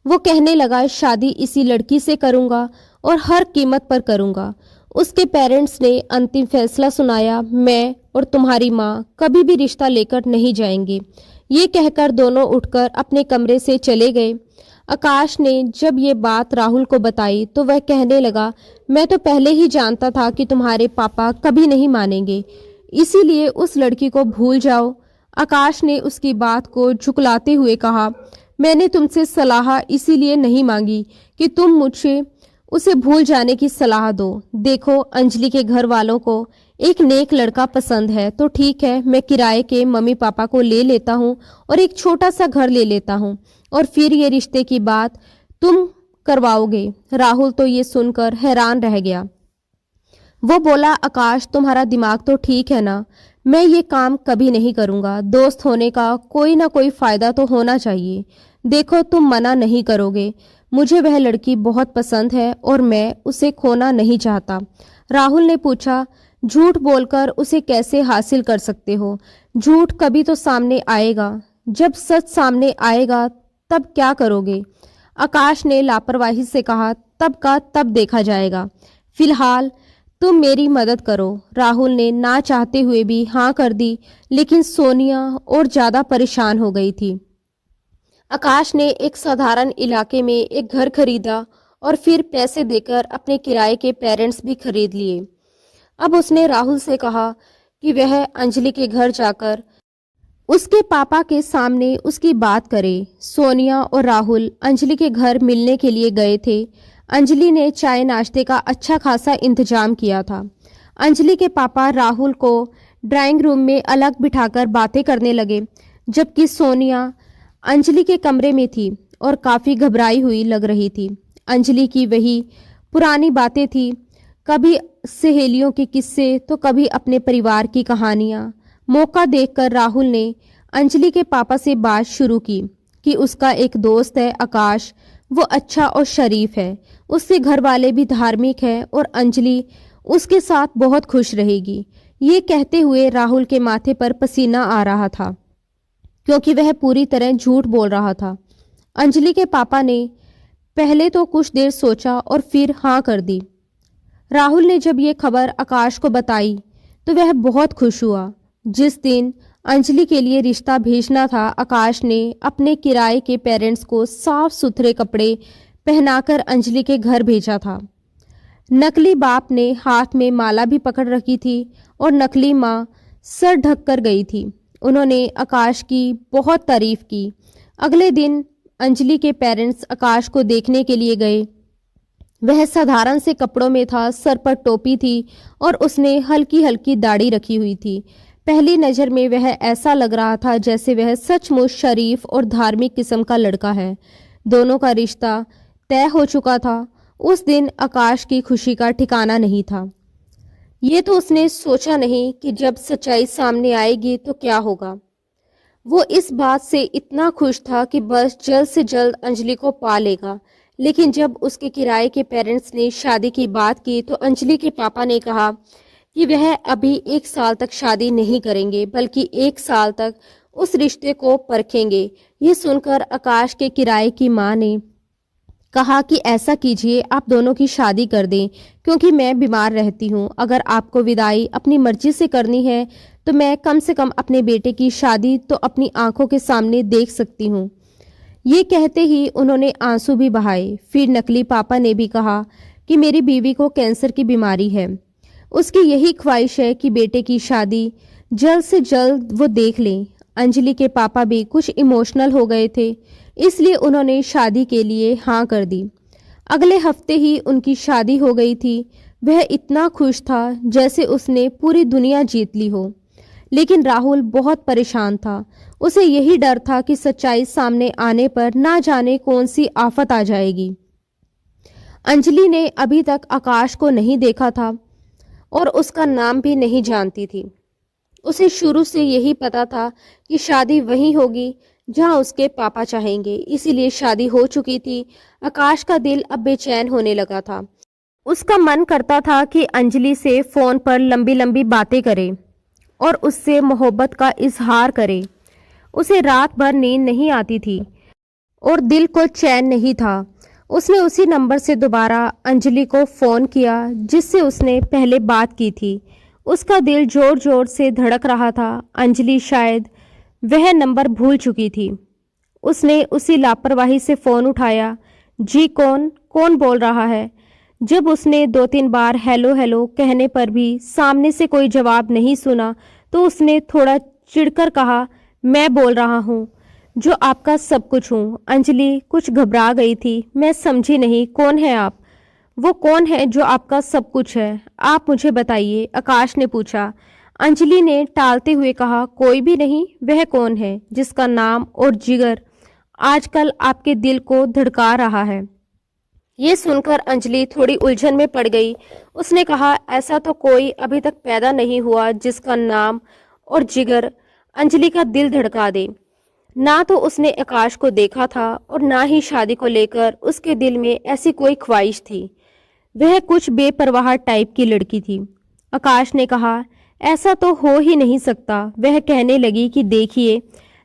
वो कहने लगा, शादी इसी लड़की से करूंगा और हर कीमत पर करूंगा। उसके पेरेंट्स ने अंतिम फैसला सुनाया, मैं और तुम्हारी माँ कभी भी रिश्ता लेकर नहीं जाएंगे। ये कहकर दोनों उठकर अपने कमरे से चले गए। आकाश ने जब ये बात राहुल को बताई तो वह कहने लगा, मैं तो पहले ही जानता था कि तुम्हारे पापा कभी नहीं मानेंगे, इसीलिए उस लड़की को भूल जाओ। आकाश ने उसकी बात को झुकलाते हुए कहा, मैंने तुमसे सलाह इसीलिए नहीं मांगी कि तुम मुझे उसे भूल जाने की सलाह दो। देखो, अंजलि के घर वालों को एक नेक लड़का पसंद है तो ठीक है, मैं किराए के मम्मी पापा को ले लेता हूँ और एक छोटा सा घर ले लेता हूँ, और फिर ये रिश्ते की बात तुम करवाओगे। राहुल तो ये सुनकर हैरान रह गया। वो बोला, आकाश तुम्हारा दिमाग तो ठीक है ना, मैं ये काम कभी नहीं करूँगा। दोस्त होने का कोई ना कोई फ़ायदा तो होना चाहिए। देखो, तुम मना नहीं करोगे, मुझे वह लड़की बहुत पसंद है और मैं उसे खोना नहीं चाहता। राहुल ने पूछा, झूठ बोलकर उसे कैसे हासिल कर सकते हो? झूठ कभी तो सामने आएगा, जब सच सामने आएगा तब क्या करोगे? आकाश ने लापरवाही से कहा, तब का तब देखा जाएगा, फिलहाल तुम मेरी मदद करो। राहुल ने ना चाहते हुए भी हाँ कर दी, लेकिन सोनिया और ज़्यादा परेशान हो गई थी। आकाश ने एक साधारण इलाके में एक घर खरीदा और फिर पैसे देकर अपने किराए के पेरेंट्स भी खरीद लिए। अब उसने राहुल से कहा कि वह अंजलि के घर जाकर उसके पापा के सामने उसकी बात करे। सोनिया और राहुल अंजलि के घर मिलने के लिए गए थे। अंजलि ने चाय नाश्ते का अच्छा खासा इंतजाम किया था। अंजलि के पापा राहुल को ड्राइंग रूम में अलग बिठाकर बातें करने लगे, जबकि सोनिया अंजलि के कमरे में थी और काफ़ी घबराई हुई लग रही थी। अंजलि की वही पुरानी बातें थी, कभी सहेलियों के किस्से तो कभी अपने परिवार की कहानियाँ। मौका देखकर राहुल ने अंजलि के पापा से बात शुरू की कि उसका एक दोस्त है आकाश, वो अच्छा और शरीफ है, उसके घर वाले भी धार्मिक हैं और अंजलि उसके साथ बहुत खुश रहेगी। ये कहते हुए राहुल के माथे पर पसीना आ रहा था, क्योंकि वह पूरी तरह झूठ बोल रहा था। अंजलि के पापा ने पहले तो कुछ देर सोचा और फिर हाँ कर दी। राहुल ने जब ये खबर आकाश को बताई तो वह बहुत खुश हुआ। जिस दिन अंजलि के लिए रिश्ता भेजना था, आकाश ने अपने किराए के पेरेंट्स को साफ सुथरे कपड़े पहनाकर अंजलि के घर भेजा था। नकली बाप ने हाथ में माला भी पकड़ रखी थी और नकली माँ सर ढककर गई थी। उन्होंने आकाश की बहुत तारीफ की। अगले दिन अंजलि के पेरेंट्स आकाश को देखने के लिए गए। वह साधारण से कपड़ों में था, सर पर टोपी थी और उसने हल्की हल्की दाढ़ी रखी हुई थी। पहली नज़र में वह ऐसा लग रहा था जैसे वह सचमुच शरीफ और धार्मिक किस्म का लड़का है। दोनों का रिश्ता तय हो चुका था। उस दिन आकाश की खुशी का ठिकाना नहीं था। ये तो उसने सोचा नहीं कि जब सच्चाई सामने आएगी तो क्या होगा। वो इस बात से इतना खुश था कि बस जल्द से जल्द अंजलि को पा लेगा। लेकिन जब उसके किराए के पेरेंट्स ने शादी की बात की तो अंजलि के पापा ने कहा कि वह अभी 1 साल तक शादी नहीं करेंगे, बल्कि 1 साल तक उस रिश्ते को परखेंगे। ये सुनकर आकाश के किराए की माँ ने कहा कि ऐसा कीजिए, आप दोनों की शादी कर दें, क्योंकि मैं बीमार रहती हूँ। अगर आपको विदाई अपनी मर्जी से करनी है तो मैं कम से कम अपने बेटे की शादी तो अपनी आंखों के सामने देख सकती हूँ। ये कहते ही उन्होंने आंसू भी बहाए। फिर नकली पापा ने भी कहा कि मेरी बीवी को कैंसर की बीमारी है। उसकी यही ख्वाहिश है कि बेटे की शादी जल्द से जल्द वो देख लें। अंजलि के पापा भी कुछ इमोशनल हो गए थे, इसलिए उन्होंने शादी के लिए हाँ कर दी। अगले हफ्ते ही उनकी शादी हो गई थी। वह इतना खुश था जैसे उसने पूरी दुनिया जीत ली हो। लेकिन राहुल बहुत परेशान था। उसे यही डर था कि सच्चाई सामने आने पर ना जाने कौन सी आफत आ जाएगी। अंजलि ने अभी तक आकाश को नहीं देखा था और उसका नाम भी नहीं जानती थी। उसे शुरू से यही पता था कि शादी वहीं होगी जहां उसके पापा चाहेंगे, इसीलिए शादी हो चुकी थी। आकाश का दिल अब बेचैन होने लगा था। उसका मन करता था कि अंजलि से फोन पर लंबी लंबी बातें करे और उससे मोहब्बत का इजहार करे। उसे रात भर नींद नहीं आती थी और दिल को चैन नहीं था। उसने उसी नंबर से दोबारा अंजलि को फ़ोन किया जिससे उसने पहले बात की थी। उसका दिल जोर जोर से धड़क रहा था। अंजलि शायद वह नंबर भूल चुकी थी। उसने उसी लापरवाही से फ़ोन उठाया। जी कौन कौन बोल रहा है? जब उसने 2-3 बार हेलो हेलो कहने पर भी सामने से कोई जवाब नहीं सुना तो उसने थोड़ा चिढ़कर कहा, मैं बोल रहा हूँ, जो आपका सब कुछ हूँ। अंजलि कुछ घबरा गई थी। मैं समझी नहीं, कौन है आप? वो कौन है जो आपका सब कुछ है? आप मुझे बताइए, आकाश ने पूछा। अंजलि ने टालते हुए कहा, कोई भी नहीं। वह कौन है जिसका नाम और जिगर आजकल आपके दिल को धड़का रहा है? ये सुनकर अंजलि थोड़ी उलझन में पड़ गई। उसने कहा, ऐसा तो कोई अभी तक पैदा नहीं हुआ जिसका नाम और जिगर अंजलि का दिल धड़का दे। ना तो उसने आकाश को देखा था और ना ही शादी को लेकर उसके दिल में ऐसी कोई ख्वाहिश थी। वह कुछ बेपरवाह टाइप की लड़की थी। आकाश ने कहा, ऐसा तो हो ही नहीं सकता। वह कहने लगी कि देखिए,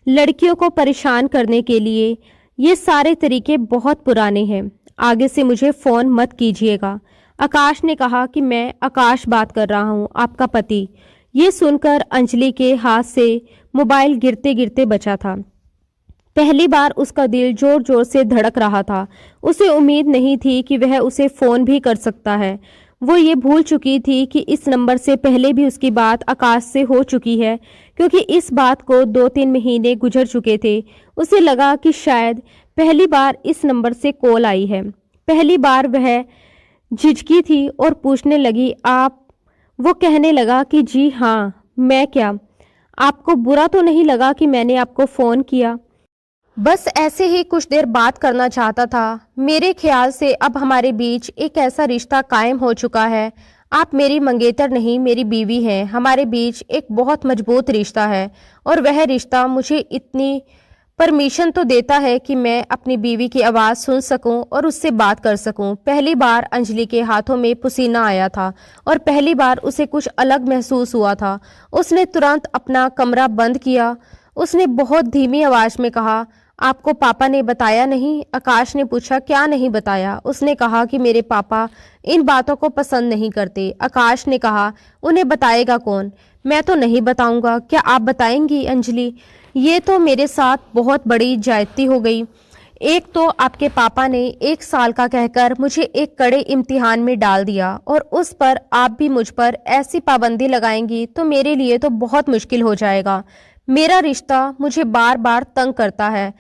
लड़कियों को परेशान करने के लिए ये सारे तरीके बहुत पुराने हैं। आगे से मुझे फ़ोन मत कीजिएगा। आकाश ने कहा कि मैं आकाश बात कर रहा हूँ, आपका पति। ये सुनकर अंजलि के हाथ से मोबाइल गिरते गिरते बचा था। पहली बार उसका दिल जोर जोर से धड़क रहा था। उसे उम्मीद नहीं थी कि वह उसे फ़ोन भी कर सकता है। वो ये भूल चुकी थी कि इस नंबर से पहले भी उसकी बात आकाश से हो चुकी है, क्योंकि इस बात को 2-3 महीने गुजर चुके थे। उसे लगा कि शायद पहली बार इस नंबर से कॉल आई है। पहली बार वह झिझकी थी और पूछने लगी, आप? वो कहने लगा कि जी हाँ, मैं क्या? आपको बुरा तो नहीं लगा कि मैंने आपको फ़ोन किया? बस ऐसे ही कुछ देर बात करना चाहता था। मेरे ख्याल से अब हमारे बीच एक ऐसा रिश्ता कायम हो चुका है। आप मेरी मंगेतर नहीं, मेरी बीवी हैं। हमारे बीच एक बहुत मजबूत रिश्ता है और वह रिश्ता मुझे इतनी परमिशन तो देता है कि मैं अपनी बीवी की आवाज़ सुन सकूं और उससे बात कर सकूं। पहली बार अंजलि के हाथों में पसीना आया था और पहली बार उसे कुछ अलग महसूस हुआ था। उसने तुरंत अपना कमरा बंद किया। उसने बहुत धीमी आवाज़ में कहा, आपको पापा ने बताया नहीं? आकाश ने पूछा, क्या नहीं बताया? उसने कहा कि मेरे पापा इन बातों को पसंद नहीं करते। आकाश ने कहा, उन्हें बताएगा कौन? मैं तो नहीं बताऊंगा। क्या आप बताएंगी अंजलि? ये तो मेरे साथ बहुत बड़ी ज्यादती हो गई। एक तो आपके पापा ने 1 साल का कहकर मुझे एक कड़े इम्तिहान में डाल दिया और उस पर आप भी मुझ पर ऐसी पाबंदी लगाएंगी तो मेरे लिए तो बहुत मुश्किल हो जाएगा। मेरा रिश्ता मुझे बार बार तंग करता है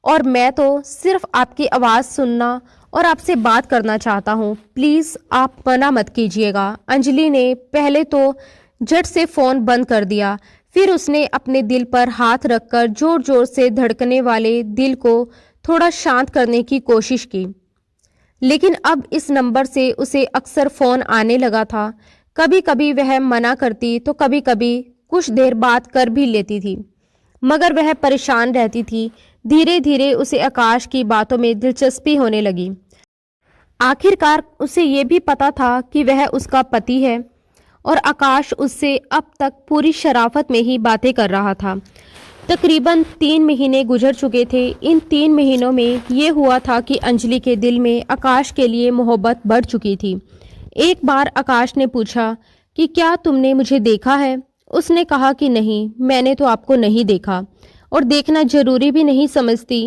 और मैं तो सिर्फ आपकी आवाज़ सुनना और आपसे बात करना चाहता हूँ। प्लीज़ आप मना मत कीजिएगा। अंजलि ने पहले तो झट से फ़ोन बंद कर दिया, फिर उसने अपने दिल पर हाथ रखकर जोर जोर से धड़कने वाले दिल को थोड़ा शांत करने की कोशिश की। लेकिन अब इस नंबर से उसे अक्सर फ़ोन आने लगा था। कभी कभी वह मना करती तो कभी कभी कुछ देर बात कर भी लेती थी, मगर वह परेशान रहती थी। धीरे धीरे उसे आकाश की बातों में दिलचस्पी होने लगी। आखिरकार उसे ये भी पता था कि वह उसका पति है और आकाश उससे अब तक पूरी शराफत में ही बातें कर रहा था। तकरीबन 3 महीने गुजर चुके थे। इन 3 महीनों में ये हुआ था कि अंजलि के दिल में आकाश के लिए मोहब्बत बढ़ चुकी थी। एक बार आकाश ने पूछा कि क्या तुमने मुझे देखा है? उसने कहा कि नहीं, मैंने तो आपको नहीं देखा और देखना जरूरी भी नहीं समझती।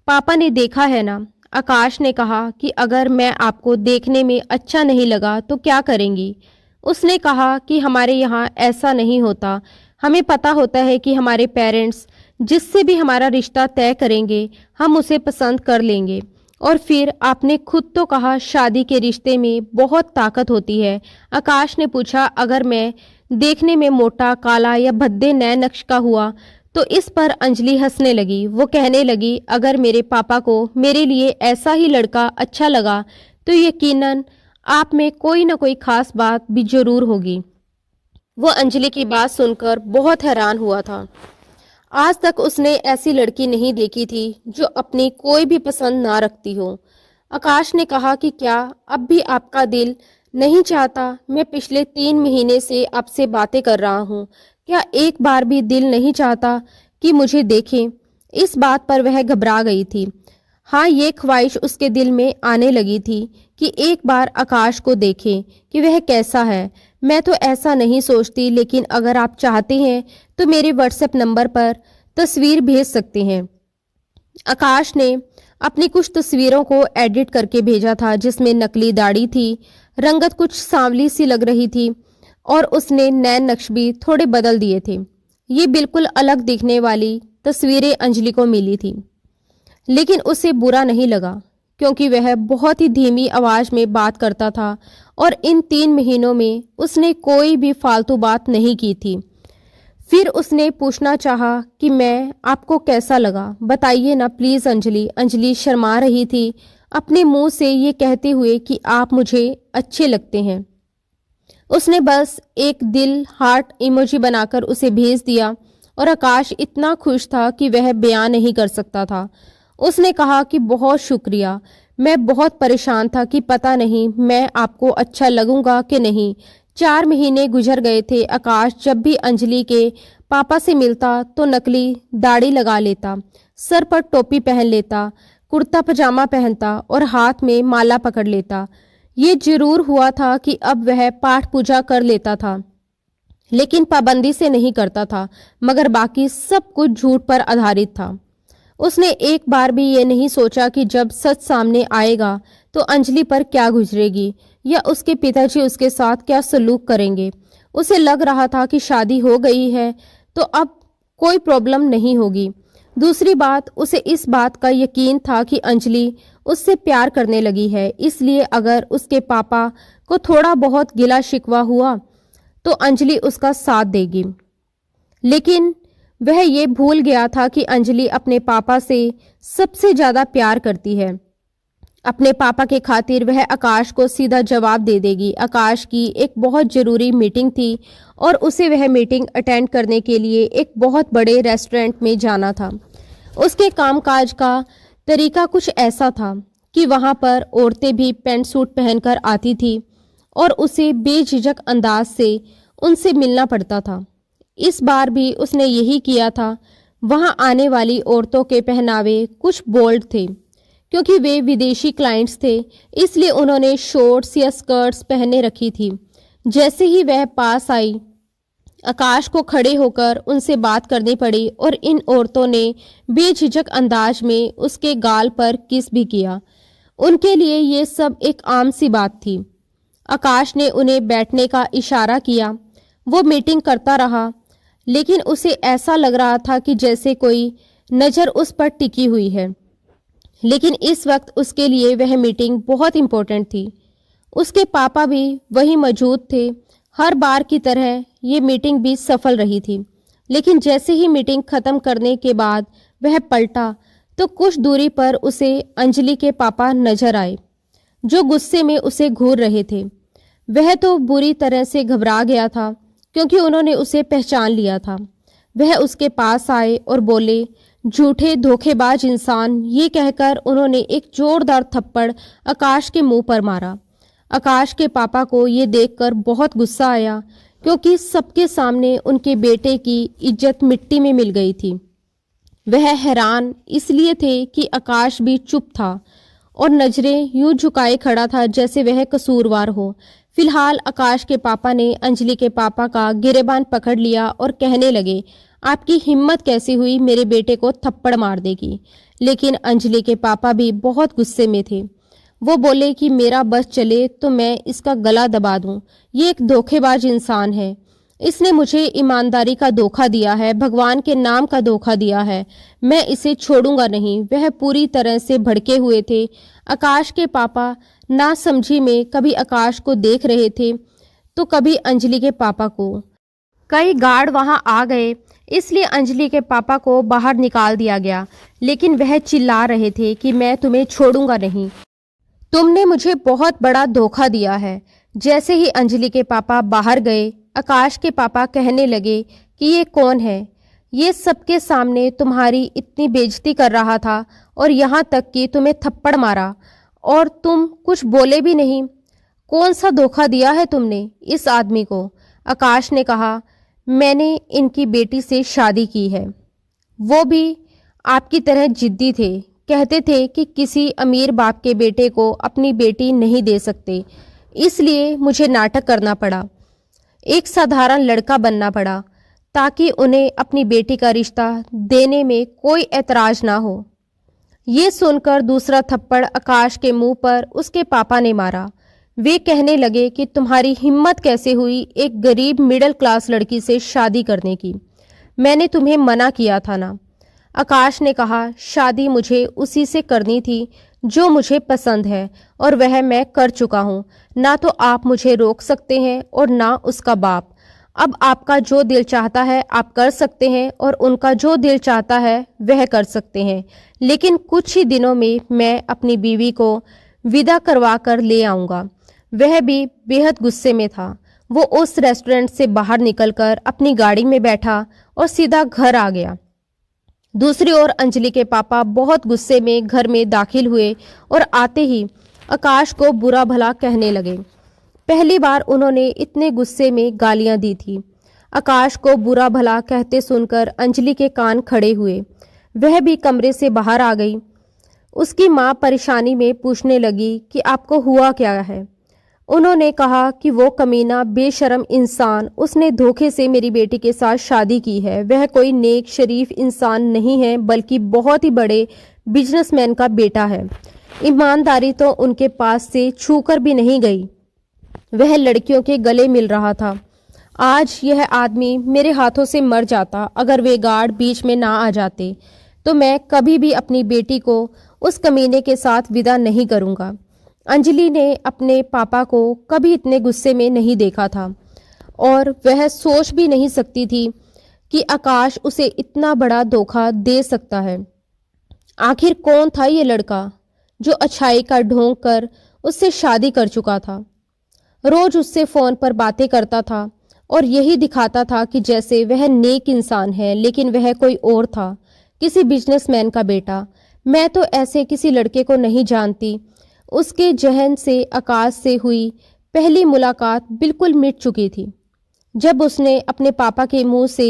पापा ने देखा है ना। आकाश ने कहा कि अगर मैं आपको देखने में अच्छा नहीं लगा तो क्या करेंगी? उसने कहा कि हमारे यहाँ ऐसा नहीं होता। हमें पता होता है कि हमारे पेरेंट्स जिससे भी हमारा रिश्ता तय करेंगे हम उसे पसंद कर लेंगे। और फिर आपने खुद तो कहा शादी के रिश्ते में बहुत ताकत होती है। आकाश ने पूछा अगर मैं देखने में मोटा, काला या भद्दे नए नक्श का हुआ तो? इस पर अंजलि हंसने लगी। वो कहने लगी अगर मेरे पापा को मेरे लिए ऐसा ही लड़का अच्छा लगा तो यकीनन आप में कोई ना कोई खास बात भी जरूर होगी। वो अंजलि की बात सुनकर बहुत हैरान हुआ था। आज तक उसने ऐसी लड़की नहीं देखी थी जो अपनी कोई भी पसंद ना रखती हो। आकाश ने कहा कि क्या अब भी आपका दिल नहीं चाहता? मैं पिछले 3 महीने से आपसे बातें कर रहा हूँ, क्या एक बार भी दिल नहीं चाहता कि मुझे देखें? इस बात पर वह घबरा गई थी। हाँ, ये ख्वाहिश उसके दिल में आने लगी थी कि एक बार आकाश को देखें कि वह कैसा है। मैं तो ऐसा नहीं सोचती, लेकिन अगर आप चाहते हैं तो मेरे व्हाट्सएप नंबर पर तस्वीर भेज सकते हैं। आकाश ने अपनी कुछ तस्वीरों को एडिट करके भेजा था जिसमें नकली दाढ़ी थी, रंगत कुछ सांवली सी लग रही थी और उसने नैन नक्श भी थोड़े बदल दिए थे। ये बिल्कुल अलग दिखने वाली तस्वीरें अंजलि को मिली थी, लेकिन उसे बुरा नहीं लगा क्योंकि वह बहुत ही धीमी आवाज में बात करता था और इन 3 महीनों में उसने कोई भी फालतू बात नहीं की थी। फिर उसने पूछना चाहा कि मैं आपको कैसा लगा, बताइए ना प्लीज अंजलि। अंजलि शर्मा रही थी अपने मुंह से ये कहते हुए कि आप मुझे अच्छे लगते हैं। उसने बस एक दिल हार्ट इमोजी बनाकर उसे भेज दिया और आकाश इतना खुश था कि वह बयान नहीं कर सकता था। उसने कहा कि बहुत शुक्रिया, मैं बहुत परेशान था कि पता नहीं मैं आपको अच्छा लगूंगा कि नहीं। 4 महीने गुजर गए थे। आकाश जब भी अंजलि के पापा से मिलता तो नकली दाढ़ी लगा लेता, सर पर टोपी पहन लेता, कुर्ता पजामा पहनता और हाथ में माला पकड़ लेता। ये जरूर हुआ था कि अब वह पाठ पूजा कर लेता था, लेकिन पाबंदी से नहीं करता था, मगर बाकी सब कुछ झूठ पर आधारित था। उसने एक बार भी ये नहीं सोचा कि जब सच सामने आएगा तो अंजलि पर क्या गुजरेगी या उसके पिताजी उसके साथ क्या सलूक करेंगे। उसे लग रहा था कि शादी हो गई है तो अब कोई प्रॉब्लम नहीं होगी। दूसरी बात, उसे इस बात का यकीन था कि अंजलि उससे प्यार करने लगी है, इसलिए अगर उसके पापा को थोड़ा बहुत गिला शिकवा हुआ तो अंजलि उसका साथ देगी। लेकिन वह ये भूल गया था कि अंजलि अपने पापा से सबसे ज्यादा प्यार करती है। अपने पापा के खातिर वह आकाश को सीधा जवाब दे देगी। आकाश की एक बहुत जरूरी मीटिंग थी और उसे वह मीटिंग अटेंड करने के लिए एक बहुत बड़े रेस्टोरेंट में जाना था। उसके कामकाज का तरीका कुछ ऐसा था कि वहां पर औरतें भी पैंट सूट पहनकर आती थी और उसे बेझिझक अंदाज से उनसे मिलना पड़ता था। इस बार भी उसने यही किया था। वहां आने वाली औरतों के पहनावे कुछ बोल्ड थे क्योंकि वे विदेशी क्लाइंट्स थे, इसलिए उन्होंने शॉर्ट्स या स्कर्ट्स पहने रखी थी। जैसे ही वह पास आई, आकाश को खड़े होकर उनसे बात करनी पड़ी और इन औरतों ने बेझिझक अंदाज में उसके गाल पर किस भी किया। उनके लिए ये सब एक आम सी बात थी। आकाश ने उन्हें बैठने का इशारा किया। वो मीटिंग करता रहा, लेकिन उसे ऐसा लग रहा था कि जैसे कोई नज़र उस पर टिकी हुई है। लेकिन इस वक्त उसके लिए वह मीटिंग बहुत इम्पोर्टेंट थी। उसके पापा भी वहीं मौजूद थे। हर बार की तरह ये मीटिंग भी सफल रही थी, लेकिन जैसे ही मीटिंग खत्म करने के बाद वह पलटा तो कुछ दूरी पर उसे अंजलि के पापा नजर आए, जो गुस्से में उसे घूर रहे थे। वह तो बुरी तरह से घबरा गया था क्योंकि उन्होंने उसे पहचान लिया था। वह उसके पास आए और बोले, झूठे धोखेबाज इंसान। ये कहकर उन्होंने एक जोरदार थप्पड़ आकाश के मुंह पर मारा। आकाश के पापा को ये देखकर बहुत गुस्सा आया क्योंकि सबके सामने उनके बेटे की इज्जत मिट्टी में मिल गई थी। वह हैरान इसलिए थे कि आकाश भी चुप था और नजरें यूं झुकाए खड़ा था जैसे वह कसूरवार हो। फिलहाल आकाश के पापा ने अंजलि के पापा का गिरेबान पकड़ लिया और कहने लगे, आपकी हिम्मत कैसी हुई मेरे बेटे को थप्पड़ मार देगी। लेकिन अंजलि के पापा भी बहुत गुस्से में थे। वो बोले कि मेरा बस चले तो मैं इसका गला दबा दूं। ये एक धोखेबाज इंसान है। इसने मुझे ईमानदारी का धोखा दिया है, भगवान के नाम का धोखा दिया है। मैं इसे छोड़ूंगा नहीं। वह पूरी तरह से भड़के हुए थे। आकाश के पापा नासमझी में कभी आकाश को देख रहे थे तो कभी अंजलि के पापा को। कई गार्ड वहां आ गए, इसलिए अंजलि के पापा को बाहर निकाल दिया गया। लेकिन वह चिल्ला रहे थे कि मैं तुम्हें छोड़ूंगा नहीं, तुमने मुझे बहुत बड़ा धोखा दिया है। जैसे ही अंजलि के पापा बाहर गए, आकाश के पापा कहने लगे कि ये कौन है, ये सबके सामने तुम्हारी इतनी बेइज्जती कर रहा था और यहाँ तक कि तुम्हें थप्पड़ मारा और तुम कुछ बोले भी नहीं। कौन सा धोखा दिया है तुमने इस आदमी को? आकाश ने कहा, मैंने इनकी बेटी से शादी की है। वो भी आपकी तरह जिद्दी थे, कहते थे कि किसी अमीर बाप के बेटे को अपनी बेटी नहीं दे सकते, इसलिए मुझे नाटक करना पड़ा, एक साधारण लड़का बनना पड़ा ताकि उन्हें अपनी बेटी का रिश्ता देने में कोई ऐतराज ना हो। ये सुनकर दूसरा थप्पड़ आकाश के मुंह पर उसके पापा ने मारा। वे कहने लगे कि तुम्हारी हिम्मत कैसे हुई एक गरीब मिडिल क्लास लड़की से शादी करने की? मैंने तुम्हें मना किया था ना। आकाश ने कहा, शादी मुझे उसी से करनी थी जो मुझे पसंद है और वह मैं कर चुका हूँ। ना तो आप मुझे रोक सकते हैं और ना उसका बाप। अब आपका जो दिल चाहता है आप कर सकते हैं और उनका जो दिल चाहता है वह कर सकते हैं। लेकिन कुछ ही दिनों में मैं अपनी बीवी को विदा करवा कर ले आऊँगा। वह भी बेहद गुस्से में था। वो उस रेस्टोरेंट से बाहर निकलकर अपनी गाड़ी में बैठा और सीधा घर आ गया। दूसरी ओर अंजलि के पापा बहुत गुस्से में घर में दाखिल हुए और आते ही आकाश को बुरा भला कहने लगे। पहली बार उन्होंने इतने गुस्से में गालियां दी थी। आकाश को बुरा भला कहते सुनकर अंजलि के कान खड़े हुए। वह भी कमरे से बाहर आ गई। उसकी माँ परेशानी में पूछने लगी कि आपको हुआ क्या है। उन्होंने कहा कि वो कमीना बेशर्म इंसान, उसने धोखे से मेरी बेटी के साथ शादी की है। वह कोई नेक शरीफ इंसान नहीं है बल्कि बहुत ही बड़े बिजनेसमैन का बेटा है। ईमानदारी तो उनके पास से छूकर भी नहीं गई। वह लड़कियों के गले मिल रहा था। आज यह आदमी मेरे हाथों से मर जाता अगर वे गार्ड बीच में ना आ जाते, तो मैं कभी भी अपनी बेटी को उस कमीने के साथ विदा नहीं करूँगा। अंजलि ने अपने पापा को कभी इतने गुस्से में नहीं देखा था और वह सोच भी नहीं सकती थी कि आकाश उसे इतना बड़ा धोखा दे सकता है। आखिर कौन था ये लड़का जो अच्छाई का ढोंग कर उससे शादी कर चुका था? रोज उससे फ़ोन पर बातें करता था और यही दिखाता था कि जैसे वह नेक इंसान है, लेकिन वह कोई और था, किसी बिजनेसमैन का बेटा। मैं तो ऐसे किसी लड़के को नहीं जानती। उसके जहन से आकाश से हुई पहली मुलाकात बिल्कुल मिट चुकी थी। जब उसने अपने पापा के मुंह से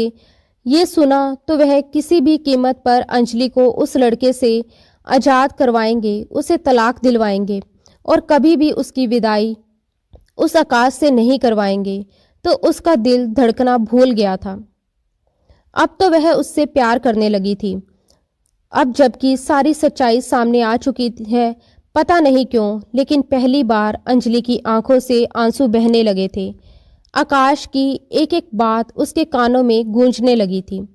ये सुना तो वह किसी भी कीमत पर अंजलि को उस लड़के से आज़ाद करवाएंगे, उसे तलाक दिलवाएंगे और कभी भी उसकी विदाई उस आकाश से नहीं करवाएंगे। तो उसका दिल धड़कना भूल गया था। अब तो वह उससे प्यार करने लगी थी। अब जबकि सारी सच्चाई सामने आ चुकी है, पता नहीं क्यों, लेकिन पहली बार अंजलि की आंखों से आंसू बहने लगे थे। आकाश की एक एक बात उसके कानों में गूंजने लगी थी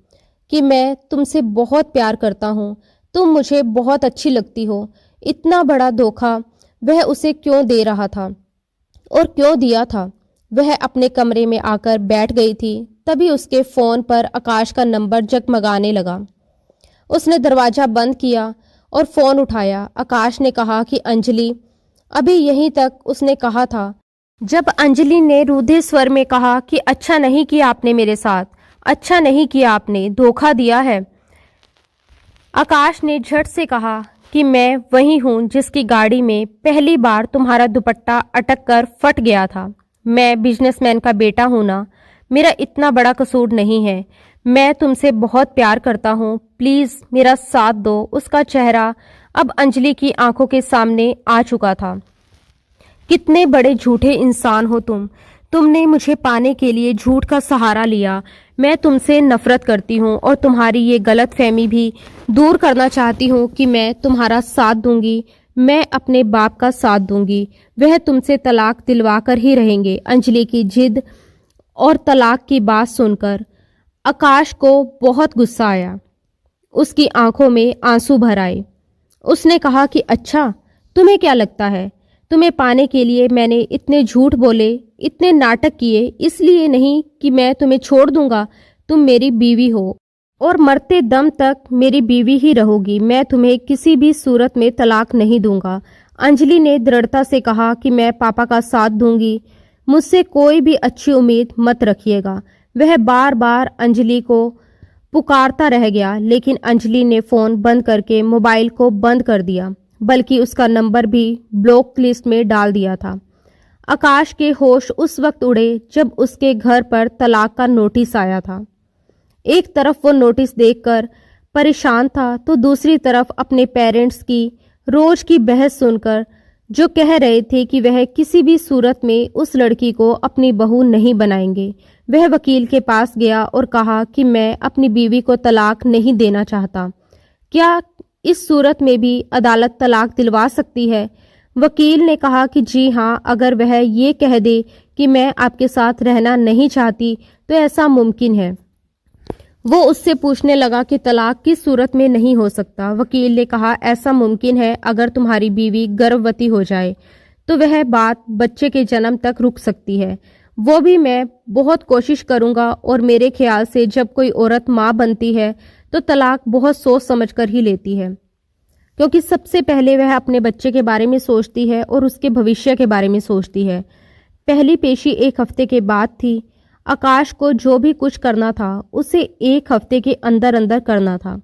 कि मैं तुमसे बहुत प्यार करता हूँ, तुम मुझे बहुत अच्छी लगती हो। इतना बड़ा धोखा वह उसे क्यों दे रहा था और क्यों दिया था? वह अपने कमरे में आकर बैठ गई थी। तभी उसके फ़ोन पर आकाश का नंबर जगमगाने लगा। उसने दरवाज़ा बंद किया और फ़ोन उठाया। आकाश ने कहा कि अंजलि, अभी यहीं तक उसने कहा था। जब अंजलि ने रूधे स्वर में कहा कि अच्छा नहीं किया आपने मेरे साथ, अच्छा नहीं किया आपने, धोखा दिया है। आकाश ने झट से कहा कि मैं वही हूँ जिसकी गाड़ी में पहली बार तुम्हारा दुपट्टा अटक कर फट गया था। मैं बिजनेसमैन का बेटा हूँ ना, मेरा इतना बड़ा कसूर नहीं है। मैं तुमसे बहुत प्यार करता हूँ, प्लीज मेरा साथ दो। उसका चेहरा अब अंजलि की आंखों के सामने आ चुका था। कितने बड़े झूठे इंसान हो तुमने मुझे पाने के लिए झूठ का सहारा लिया। मैं तुमसे नफरत करती हूँ और तुम्हारी ये गलत फहमी भी दूर करना चाहती हूँ कि मैं तुम्हारा साथ दूंगी, मैं अपने बाप का साथ दूंगी। वह तुमसे तलाक दिलवा कर ही रहेंगे। अंजलि की जिद और तलाक की बात सुनकर आकाश को बहुत गुस्सा आया। उसकी आंखों में आंसू भर आए। उसने कहा कि अच्छा, तुम्हें क्या लगता है तुम्हें पाने के लिए मैंने इतने झूठ बोले, इतने नाटक किए, इसलिए नहीं कि मैं तुम्हें छोड़ दूंगा। तुम मेरी बीवी हो और मरते दम तक मेरी बीवी ही रहोगी। मैं तुम्हें किसी भी सूरत में तलाक नहीं दूंगा। अंजलि ने दृढ़ता से कहा कि मैं पापा का साथ दूंगी, मुझसे कोई भी अच्छी उम्मीद मत रखिएगा। वह बार बार अंजलि को पुकारता रह गया, लेकिन अंजलि ने फोन बंद करके मोबाइल को बंद कर दिया, बल्कि उसका नंबर भी ब्लॉक लिस्ट में डाल दिया था। आकाश के होश उस वक्त उड़े जब उसके घर पर तलाक का नोटिस आया था। एक तरफ वो नोटिस देखकर परेशान था, तो दूसरी तरफ अपने पेरेंट्स की रोज की बहस सुनकर, जो कह रहे थे कि वह किसी भी सूरत में उस लड़की को अपनी बहू नहीं बनाएंगे। वह वकील के पास गया और कहा कि मैं अपनी बीवी को तलाक नहीं देना चाहता। क्या इस सूरत में भी अदालत तलाक दिलवा सकती है? वकील ने कहा कि जी हाँ, अगर वह ये कह दे कि मैं आपके साथ रहना नहीं चाहती तो ऐसा मुमकिन है। वो उससे पूछने लगा कि तलाक किस सूरत में नहीं हो सकता। वकील ने कहा ऐसा मुमकिन है, अगर तुम्हारी बीवी गर्भवती हो जाए तो वह बात बच्चे के जन्म तक रुक सकती है। वो भी मैं बहुत कोशिश करूंगा, और मेरे ख्याल से जब कोई औरत माँ बनती है तो तलाक बहुत सोच समझ कर ही लेती है, क्योंकि सबसे पहले वह अपने बच्चे के बारे में सोचती है और उसके भविष्य के बारे में सोचती है। पहली पेशी 1 हफ्ते के बाद थी। आकाश को जो भी कुछ करना था उसे 1 हफ्ते के अंदर अंदर करना था।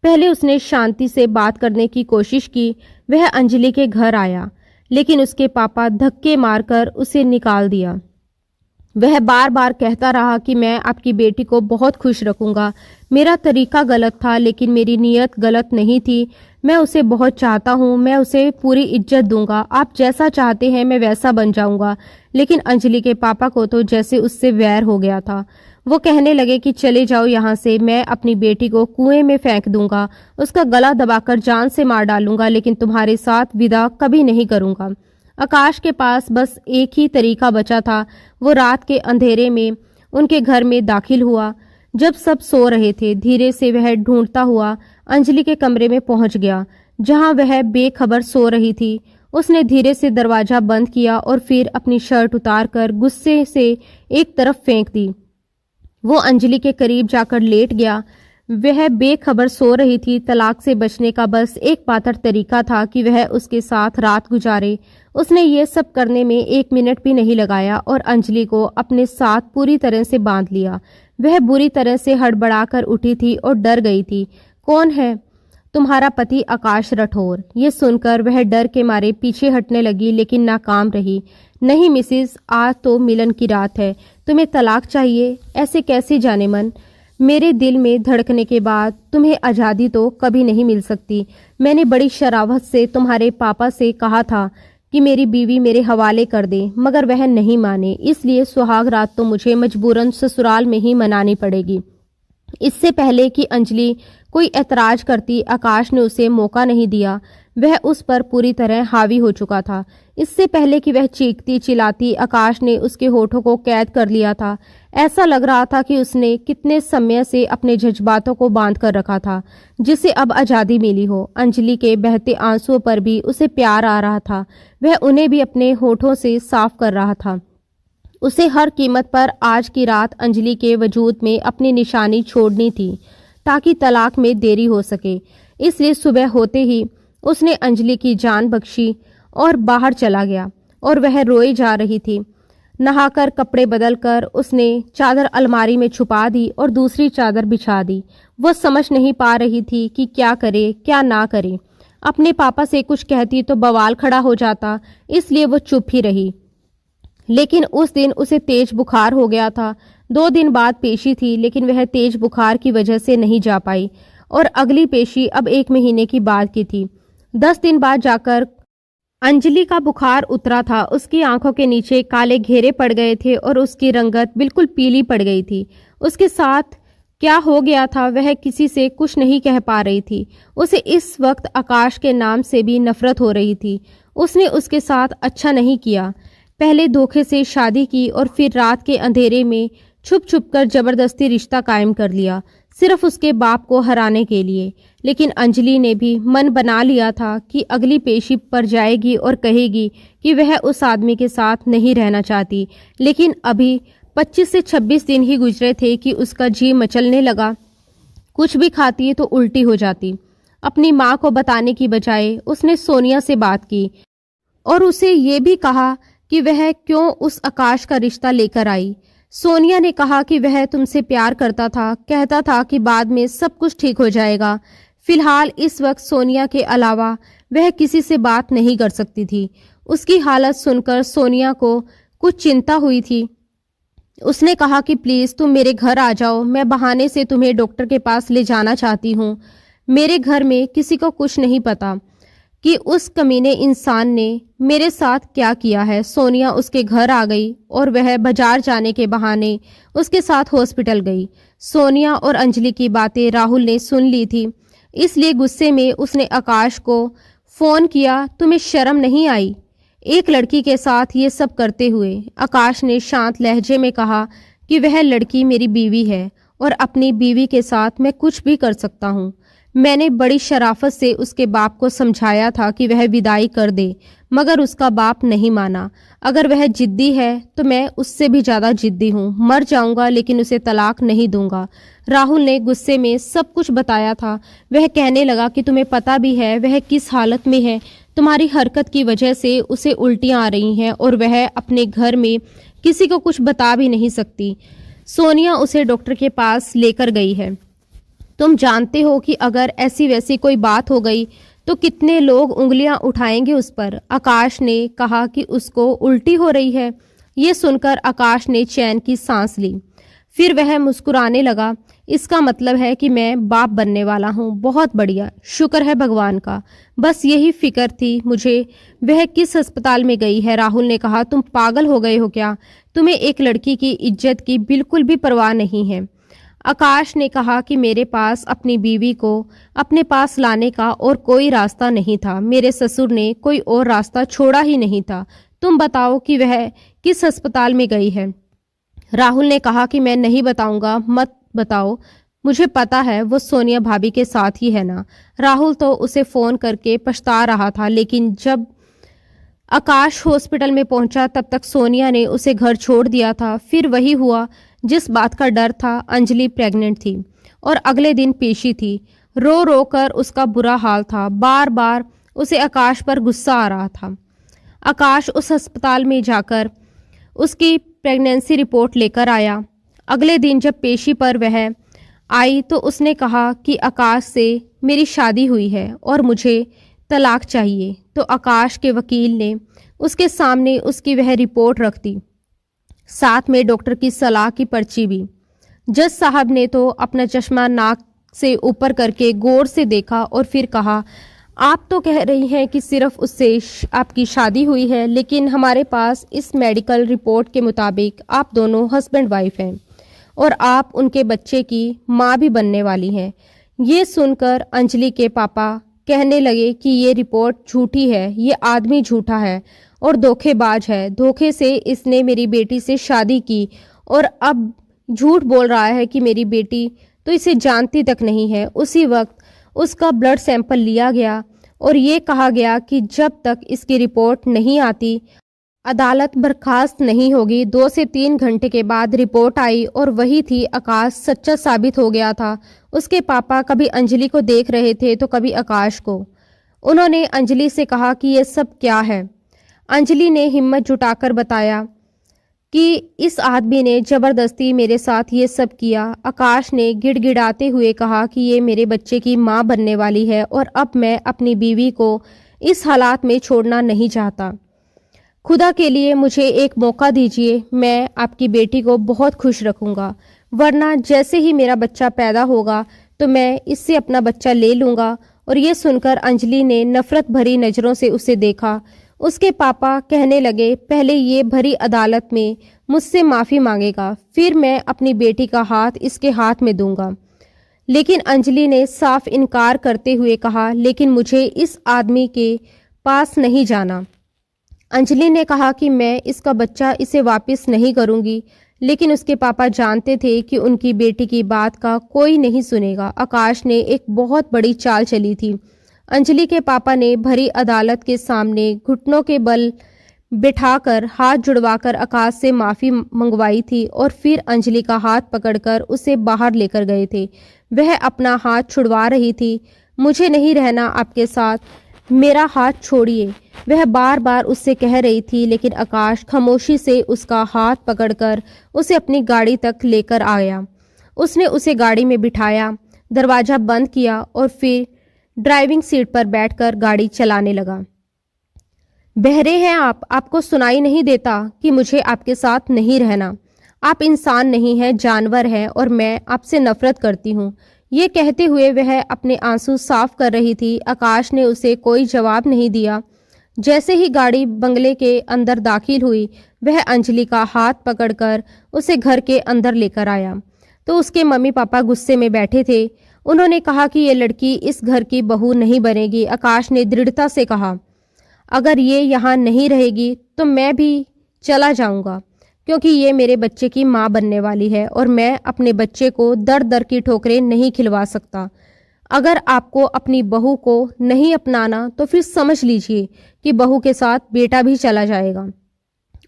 पहले उसने शांति से बात करने की कोशिश की। वह अंजलि के घर आया, लेकिन उसके पापा धक्के मारकर उसे निकाल दिया। वह बार बार कहता रहा कि मैं आपकी बेटी को बहुत खुश रखूंगा, मेरा तरीका गलत था लेकिन मेरी नीयत गलत नहीं थी, मैं उसे बहुत चाहता हूँ, मैं उसे पूरी इज्जत दूंगा, आप जैसा चाहते हैं मैं वैसा बन जाऊंगा। लेकिन अंजलि के पापा को तो जैसे उससे वैर हो गया था। वो कहने लगे कि चले जाओ यहाँ से, मैं अपनी बेटी को कुएं में फेंक दूंगा, उसका गला दबाकर जान से मार डालूंगा, लेकिन तुम्हारे साथ विदा कभी नहीं करूंगा। आकाश के पास बस एक ही तरीका बचा था। वो रात के अंधेरे में उनके घर में दाखिल हुआ जब सब सो रहे थे। धीरे से वह ढूंढता हुआ अंजलि के कमरे में पहुंच गया, जहां वह बेखबर सो रही थी। उसने धीरे से दरवाजा बंद किया और फिर अपनी शर्ट उतारकर गुस्से से एक तरफ फेंक दी। वो अंजलि के करीब जाकर लेट गया। वह बेखबर सो रही थी। तलाक से बचने का बस एक पातर तरीका था कि वह उसके साथ रात गुजारे। उसने ये सब करने में 1 मिनट भी नहीं लगाया और अंजलि को अपने साथ पूरी तरह से बांध लिया। वह बुरी तरह से हड़बड़ाकर उठी थी और डर गई थी। कौन है? तुम्हारा पति आकाश राठौर। ये सुनकर वह डर के मारे पीछे हटने लगी, लेकिन नाकाम रही। नहीं मिसिस, आज तो मिलन की रात है, तुम्हें तलाक चाहिए? ऐसे कैसे जाने मन? मेरे दिल में धड़कने के बाद तुम्हें आज़ादी तो कभी नहीं मिल सकती। मैंने बड़ी शराफत से तुम्हारे पापा से कहा था कि मेरी बीवी मेरे हवाले कर दे, मगर वह नहीं माने, इसलिए सुहाग रात तो मुझे मजबूरन ससुराल में ही मनानी पड़ेगी। इससे पहले कि अंजलि कोई ऐतराज करती, आकाश ने उसे मौका नहीं दिया। वह उस पर पूरी तरह हावी हो चुका था। इससे पहले कि वह चीखती चिल्लाती, आकाश ने उसके होठों को कैद कर लिया था। ऐसा लग रहा था कि उसने कितने समय से अपने जज्बातों को बांध कर रखा था, जिसे अब आज़ादी मिली हो। अंजलि के बहते आंसुओं पर भी उसे प्यार आ रहा था। वह उन्हें भी अपने होठों से साफ कर रहा था। उसे हर कीमत पर आज की रात अंजलि के वजूद में अपनी निशानी छोड़नी थी, ताकि तलाक में देरी हो सके। इसलिए सुबह होते ही उसने अंजलि की जान बख्शी और बाहर चला गया, और वह रोई जा रही थी। नहाकर कपड़े बदलकर उसने चादर अलमारी में छुपा दी और दूसरी चादर बिछा दी। वो समझ नहीं पा रही थी कि क्या करे क्या ना करे। अपने पापा से कुछ कहती तो बवाल खड़ा हो जाता, इसलिए वो चुप ही रही। लेकिन उस दिन उसे तेज बुखार हो गया था। 2 दिन बाद पेशी थी, लेकिन वह तेज बुखार की वजह से नहीं जा पाई और अगली पेशी अब 1 महीने की बाद की थी। 10 दिन बाद जाकर अंजलि का बुखार उतरा था। उसकी आंखों के नीचे काले घेरे पड़ गए थे और उसकी रंगत बिल्कुल पीली पड़ गई थी। उसके साथ क्या हो गया था वह किसी से कुछ नहीं कह पा रही थी। उसे इस वक्त आकाश के नाम से भी नफरत हो रही थी। उसने उसके साथ अच्छा नहीं किया। पहले धोखे से शादी की और फिर रात के अंधेरे में छुप छुप कर जबरदस्ती रिश्ता कायम कर लिया, सिर्फ उसके बाप को हराने के लिए। लेकिन अंजलि ने भी मन बना लिया था कि अगली पेशी पर जाएगी और कहेगी कि वह उस आदमी के साथ नहीं रहना चाहती। लेकिन अभी 25 से 26 दिन ही गुजरे थे कि उसका जी मचलने लगा। कुछ भी खाती तो उल्टी हो जाती। अपनी माँ को बताने की बजाय उसने सोनिया से बात की और उसे ये भी कहा कि वह क्यों उस आकाश का रिश्ता लेकर आई। सोनिया ने कहा कि वह तुमसे प्यार करता था, कहता था कि बाद में सब कुछ ठीक हो जाएगा। फिलहाल इस वक्त सोनिया के अलावा वह किसी से बात नहीं कर सकती थी। उसकी हालत सुनकर सोनिया को कुछ चिंता हुई थी। उसने कहा कि प्लीज़ तुम मेरे घर आ जाओ, मैं बहाने से तुम्हें डॉक्टर के पास ले जाना चाहती हूँ। मेरे घर में किसी को कुछ नहीं पता कि उस कमीने इंसान ने मेरे साथ क्या किया है। सोनिया उसके घर आ गई और वह बाजार जाने के बहाने उसके साथ हॉस्पिटल गई। सोनिया और अंजलि की बातें राहुल ने सुन ली थी, इसलिए गुस्से में उसने आकाश को फ़ोन किया। तुम्हें शर्म नहीं आई एक लड़की के साथ ये सब करते हुए? आकाश ने शांत लहजे में कहा कि वह लड़की मेरी बीवी है और अपनी बीवी के साथ मैं कुछ भी कर सकता हूँ। मैंने बड़ी शराफत से उसके बाप को समझाया था कि वह विदाई कर दे, मगर उसका बाप नहीं माना। अगर वह जिद्दी है तो मैं उससे भी ज़्यादा जिद्दी हूँ। मर जाऊँगा लेकिन उसे तलाक नहीं दूंगा। राहुल ने गुस्से में सब कुछ बताया था। वह कहने लगा कि तुम्हें पता भी है वह किस हालत में है। तुम्हारी हरकत की वजह से उसे उल्टियाँ आ रही हैं और वह अपने घर में किसी को कुछ बता भी नहीं सकती। सोनिया उसे डॉक्टर के पास लेकर गई है। तुम जानते हो कि अगर ऐसी वैसी कोई बात हो गई तो कितने लोग उंगलियां उठाएंगे उस पर। आकाश ने कहा कि उसको उल्टी हो रही है। ये सुनकर आकाश ने चैन की सांस ली। फिर वह मुस्कुराने लगा। इसका मतलब है कि मैं बाप बनने वाला हूँ। बहुत बढ़िया, शुक्र है भगवान का। बस यही फिक्र थी मुझे। वह किस अस्पताल में गई है? राहुल ने कहा। तुम पागल हो गए हो क्या? तुम्हें एक लड़की की इज्जत की बिल्कुल भी परवाह नहीं है। आकाश ने कहा कि मेरे पास अपनी बीवी को अपने पास लाने का और कोई रास्ता नहीं था। मेरे ससुर ने कोई और रास्ता छोड़ा ही नहीं था। तुम बताओ कि वह किस अस्पताल में गई है। राहुल ने कहा कि मैं नहीं बताऊंगा, मत बताओ। मुझे पता है वो सोनिया भाभी के साथ ही है ना। राहुल तो उसे फ़ोन करके पछता रहा था, लेकिन जब आकाश हॉस्पिटल में पहुंचा तब तक सोनिया ने उसे घर छोड़ दिया था। फिर वही हुआ जिस बात का डर था। अंजलि प्रेग्नेंट थी और अगले दिन पेशी थी। रो रो कर उसका बुरा हाल था। बार बार उसे आकाश पर गुस्सा आ रहा था। आकाश उस अस्पताल में जाकर उसकी प्रेगनेंसी रिपोर्ट लेकर आया। अगले दिन जब पेशी पर वह आई तो उसने कहा कि आकाश से मेरी शादी हुई है और मुझे तलाक चाहिए। तो आकाश के वकील ने उसके सामने उसकी वह रिपोर्ट रख दी, साथ में डॉक्टर की सलाह की पर्ची भी। जज साहब ने तो अपना चश्मा नाक से ऊपर करके गौर से देखा और फिर कहा, आप तो कह रही हैं कि सिर्फ उससे आपकी शादी हुई है, लेकिन हमारे पास इस मेडिकल रिपोर्ट के मुताबिक आप दोनों हस्बैंड वाइफ हैं और आप उनके बच्चे की माँ भी बनने वाली हैं। ये सुनकर अंजलि के पापा कहने लगे कि ये रिपोर्ट झूठी है, ये आदमी झूठा है और धोखेबाज है। धोखे से इसने मेरी बेटी से शादी की और अब झूठ बोल रहा है कि मेरी बेटी तो इसे जानती तक नहीं है। उसी वक्त उसका ब्लड सैंपल लिया गया और ये कहा गया कि जब तक इसकी रिपोर्ट नहीं आती अदालत बर्खास्त नहीं होगी। 2 से 3 घंटे के बाद रिपोर्ट आई और वही थी। आकाश सच्चा साबित हो गया था। उसके पापा कभी अंजलि को देख रहे थे तो कभी आकाश को। उन्होंने अंजलि से कहा कि ये सब क्या है। अंजलि ने हिम्मत जुटाकर बताया कि इस आदमी ने ज़बरदस्ती मेरे साथ ये सब किया। आकाश ने गिड़गिड़ाते हुए कहा कि ये मेरे बच्चे की माँ बनने वाली है और अब मैं अपनी बीवी को इस हालात में छोड़ना नहीं चाहता। खुदा के लिए मुझे एक मौका दीजिए, मैं आपकी बेटी को बहुत खुश रखूंगा, वरना जैसे ही मेरा बच्चा पैदा होगा तो मैं इससे अपना बच्चा ले लूंगा। और ये सुनकर अंजलि ने नफरत भरी नज़रों से उसे देखा। उसके पापा कहने लगे, पहले ये भरी अदालत में मुझसे माफ़ी मांगेगा, फिर मैं अपनी बेटी का हाथ इसके हाथ में दूंगा। लेकिन अंजलि ने साफ इनकार करते हुए कहा, लेकिन मुझे इस आदमी के पास नहीं जाना। अंजलि ने कहा कि मैं इसका बच्चा इसे वापस नहीं करूंगी, लेकिन उसके पापा जानते थे कि उनकी बेटी की बात का कोई नहीं सुनेगा। आकाश ने एक बहुत बड़ी चाल चली थी। अंजलि के पापा ने भरी अदालत के सामने घुटनों के बल बिठाकर हाथ जुड़वाकर आकाश से माफ़ी मंगवाई थी और फिर अंजलि का हाथ पकड़कर उसे बाहर लेकर गए थे। वह अपना हाथ छुड़वा रही थी। मुझे नहीं रहना आपके साथ, मेरा हाथ छोड़िए, वह बार बार उससे कह रही थी। लेकिन आकाश खामोशी से उसका हाथ पकड़कर उसे अपनी गाड़ी तक लेकर आया। उसने उसे गाड़ी में बिठाया, दरवाज़ा बंद किया और फिर ड्राइविंग सीट पर बैठकर गाड़ी चलाने लगा। बहरे हैं आप, आपको सुनाई नहीं देता कि मुझे आपके साथ नहीं रहना। आप इंसान नहीं हैं, जानवर हैं और मैं आपसे नफरत करती हूँ। ये कहते हुए वह अपने आंसू साफ कर रही थी। आकाश ने उसे कोई जवाब नहीं दिया। जैसे ही गाड़ी बंगले के अंदर दाखिल हुई, वह अंजलि का हाथ पकड़कर उसे घर के अंदर लेकर आया तो उसके मम्मी पापा गुस्से में बैठे थे। उन्होंने कहा कि ये लड़की इस घर की बहू नहीं बनेगी। आकाश ने दृढ़ता से कहा, अगर ये यहाँ नहीं रहेगी तो मैं भी चला जाऊँगा, क्योंकि ये मेरे बच्चे की माँ बनने वाली है और मैं अपने बच्चे को दर दर की ठोकरें नहीं खिलवा सकता। अगर आपको अपनी बहू को नहीं अपनाना तो फिर समझ लीजिए कि बहू के साथ बेटा भी चला जाएगा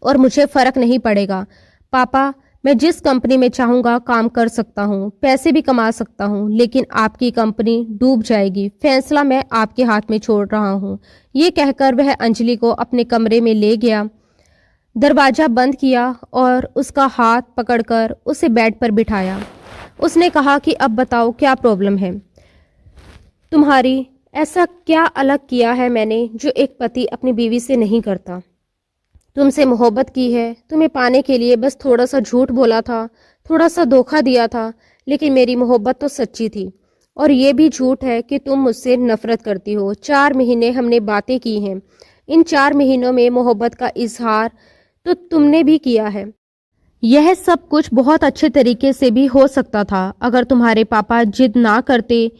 और मुझे फ़र्क नहीं पड़ेगा। पापा, मैं जिस कंपनी में चाहूँगा काम कर सकता हूँ, पैसे भी कमा सकता हूँ, लेकिन आपकी कंपनी डूब जाएगी। फैसला मैं आपके हाथ में छोड़ रहा हूँ। ये कहकर वह अंजलि को अपने कमरे में ले गया, दरवाज़ा बंद किया और उसका हाथ पकड़कर उसे बेड पर बिठाया। उसने कहा कि अब बताओ क्या प्रॉब्लम है तुम्हारी, ऐसा क्या अलग किया है मैंने जो एक पति अपनी बीवी से नहीं करता। तुमसे मोहब्बत की है, तुम्हें पाने के लिए बस थोड़ा सा झूठ बोला था, थोड़ा सा धोखा दिया था, लेकिन मेरी मोहब्बत तो सच्ची थी। और ये भी झूठ है कि तुम मुझसे नफरत करती हो। 4 महीने हमने बातें की हैं, इन 4 महीनों में मोहब्बत का इजहार तो तुमने भी किया है। यह सब कुछ बहुत अच्छे तरीके से भी हो सकता था अगर तुम्हारे पापा जिद ना करते।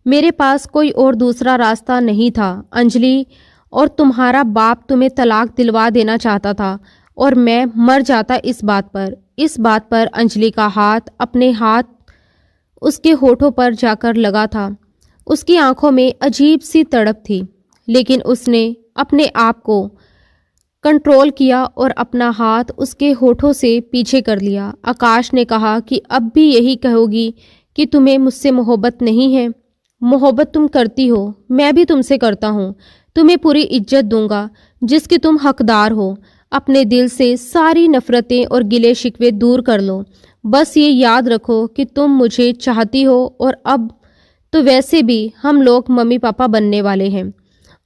मेरे पास कोई और दूसरा रास्ता नहीं था अंजलि, और तुम्हारा बाप तुम्हें तलाक दिलवा देना चाहता था और मैं मर जाता इस बात पर। इस बात पर अंजलि का हाथ अपने हाथ उसके होठों पर जाकर लगा था। उसकी आंखों में अजीब सी तड़प थी, लेकिन उसने अपने आप को कंट्रोल किया और अपना हाथ उसके होठों से पीछे कर लिया। आकाश ने कहा कि अब भी यही कहोगी कि तुम्हें मुझसे मोहब्बत नहीं है। मोहब्बत तुम करती हो, मैं भी तुमसे करता हूँ। तुम्हें पूरी इज्जत दूंगा जिसकी तुम हकदार हो। अपने दिल से सारी नफरतें और गिले शिकवे दूर कर लो। बस ये याद रखो कि तुम मुझे चाहती हो और अब तो वैसे भी हम लोग मम्मी पापा बनने वाले हैं।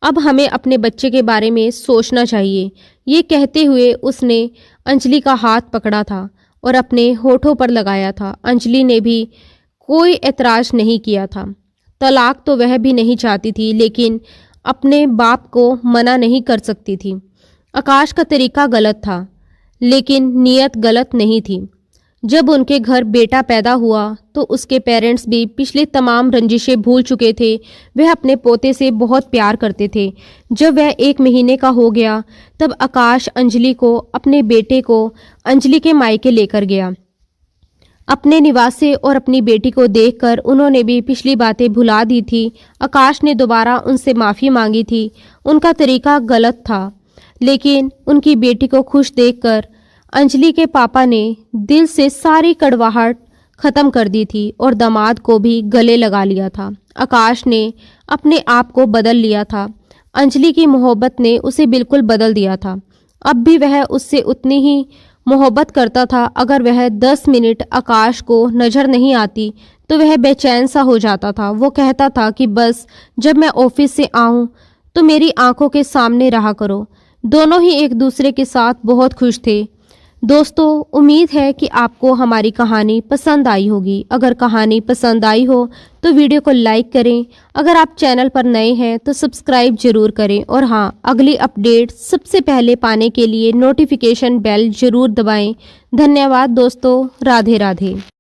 अब हमें अपने बच्चे के बारे में सोचना चाहिए। ये कहते हुए उसने अंजलि का हाथ पकड़ा था और अपने होठों पर लगाया था। अंजलि ने भी कोई एतराज़ नहीं किया था। तलाक तो वह भी नहीं चाहती थी, लेकिन अपने बाप को मना नहीं कर सकती थी। आकाश का तरीका गलत था, लेकिन नीयत गलत नहीं थी। जब उनके घर बेटा पैदा हुआ तो उसके पेरेंट्स भी पिछली तमाम रंजिशें भूल चुके थे। वह अपने पोते से बहुत प्यार करते थे। जब वह 1 महीने का हो गया तब आकाश अंजलि को, अपने बेटे को अंजलि के मायके लेकर गया। अपने निवासे और अपनी बेटी को देखकर उन्होंने भी पिछली बातें भुला दी थी। आकाश ने दोबारा उनसे माफ़ी मांगी थी। उनका तरीका गलत था, लेकिन उनकी बेटी को खुश देखकर अंजलि के पापा ने दिल से सारी कड़वाहट ख़त्म कर दी थी और दामाद को भी गले लगा लिया था। आकाश ने अपने आप को बदल लिया था। अंजलि की मोहब्बत ने उसे बिल्कुल बदल दिया था। अब भी वह उससे उतनी ही मोहब्बत करता था। अगर वह 10 मिनट आकाश को नज़र नहीं आती तो वह बेचैन सा हो जाता था। वो कहता था कि बस जब मैं ऑफिस से आऊँ तो मेरी आंखों के सामने रहा करो। दोनों ही एक दूसरे के साथ बहुत खुश थे। दोस्तों, उम्मीद है कि आपको हमारी कहानी पसंद आई होगी। अगर कहानी पसंद आई हो तो वीडियो को लाइक करें। अगर आप चैनल पर नए हैं तो सब्सक्राइब जरूर करें और हाँ, अगली अपडेट सबसे पहले पाने के लिए नोटिफिकेशन बेल जरूर दबाएं। धन्यवाद दोस्तों। राधे राधे।